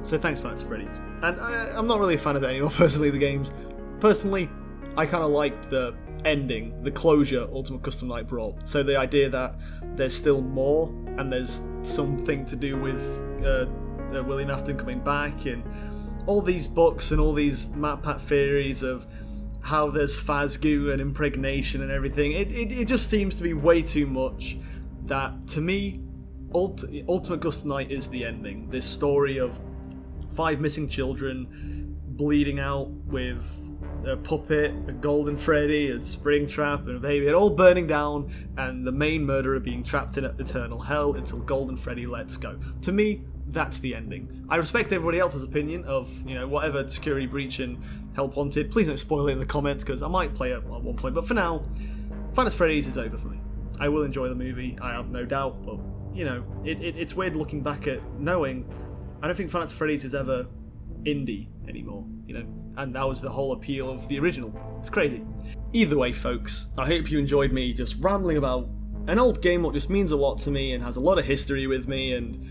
So thanks, Five Nights at Freddy's. And I'm not really a fan of it anymore, personally, the games. Personally, I kind of liked the ending, the closure Ultimate Custom Night brought. So the idea that there's still more, and there's something to do with William Afton coming back, and all these books and all these MatPat theories of how there's Fazgoo and impregnation and everything. It just seems to be way too much. That, to me, Ultimate Custom Night is the ending. This story of 5 missing children bleeding out with a puppet, a golden Freddy, a Springtrap, and a baby, and all burning down, and the main murderer being trapped in eternal hell until Golden Freddy lets go. To me, that's the ending. I respect everybody else's opinion of, you know, whatever security breach and help wanted. Please don't spoil it in the comments, because I might play it at one point, but for now, Five Nights at Freddy's is over for me. I will enjoy the movie, I have no doubt, but, you know, it's weird looking back at knowing I don't think Five Nights at Freddy's is ever indie anymore, you know, and that was the whole appeal of the original. It's crazy. Either way, folks, I hope you enjoyed me just rambling about an old game that just means a lot to me and has a lot of history with me, and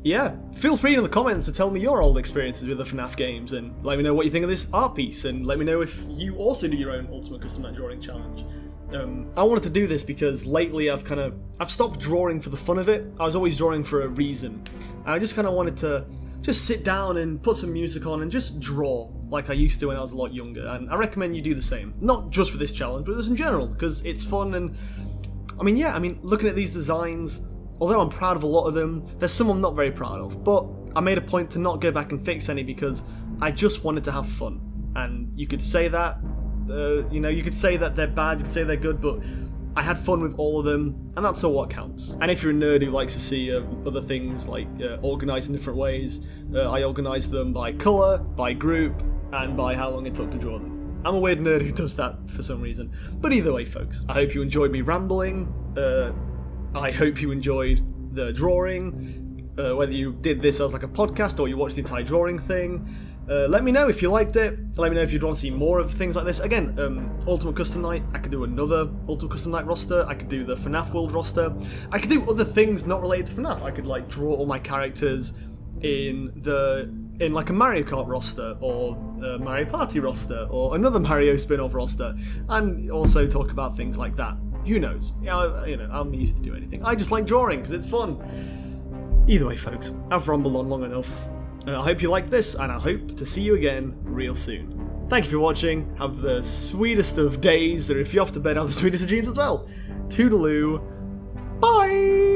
yeah, feel free in the comments to tell me your old experiences with the FNAF games, and let me know what you think of this art piece, and let me know if you also do your own Ultimate Custom Night Drawing Challenge. I wanted to do this because lately I've stopped drawing for the fun of it. I was always drawing for a reason, and I just kind of wanted to just sit down and put some music on and just draw like I used to when I was a lot younger, and I recommend you do the same. Not just for this challenge, but just in general, because it's fun, and I mean, looking at these designs, although I'm proud of a lot of them, there's some I'm not very proud of, but I made a point to not go back and fix any because I just wanted to have fun. And you could say that, you could say that they're bad, you could say they're good, but I had fun with all of them, and that's all what counts. And if you're a nerd who likes to see other things like organised in different ways, I organised them by colour, by group, and by how long it took to draw them. I'm a weird nerd who does that for some reason. But either way, folks, I hope you enjoyed me rambling. I hope you enjoyed the drawing, whether you did this as like a podcast or you watched the entire drawing thing. Let me know if you liked it. Let me know if you'd want to see more of things like this. Again, Ultimate Custom Night, I could do another Ultimate Custom Night roster. I could do the Fnaf World roster. I could do other things not related to FNAF. I could like draw all my characters in like a Mario Kart roster, or a Mario Party roster, or another Mario spin-off roster, and also talk about things like that. Who knows? I'm easy to do anything. I just like drawing because it's fun. Either way, folks, I've rambled on long enough. I hope you liked this, and I hope to see you again real soon. Thank you for watching. Have the sweetest of days, or if you're off to bed, have the sweetest of dreams as well. Toodaloo. Bye!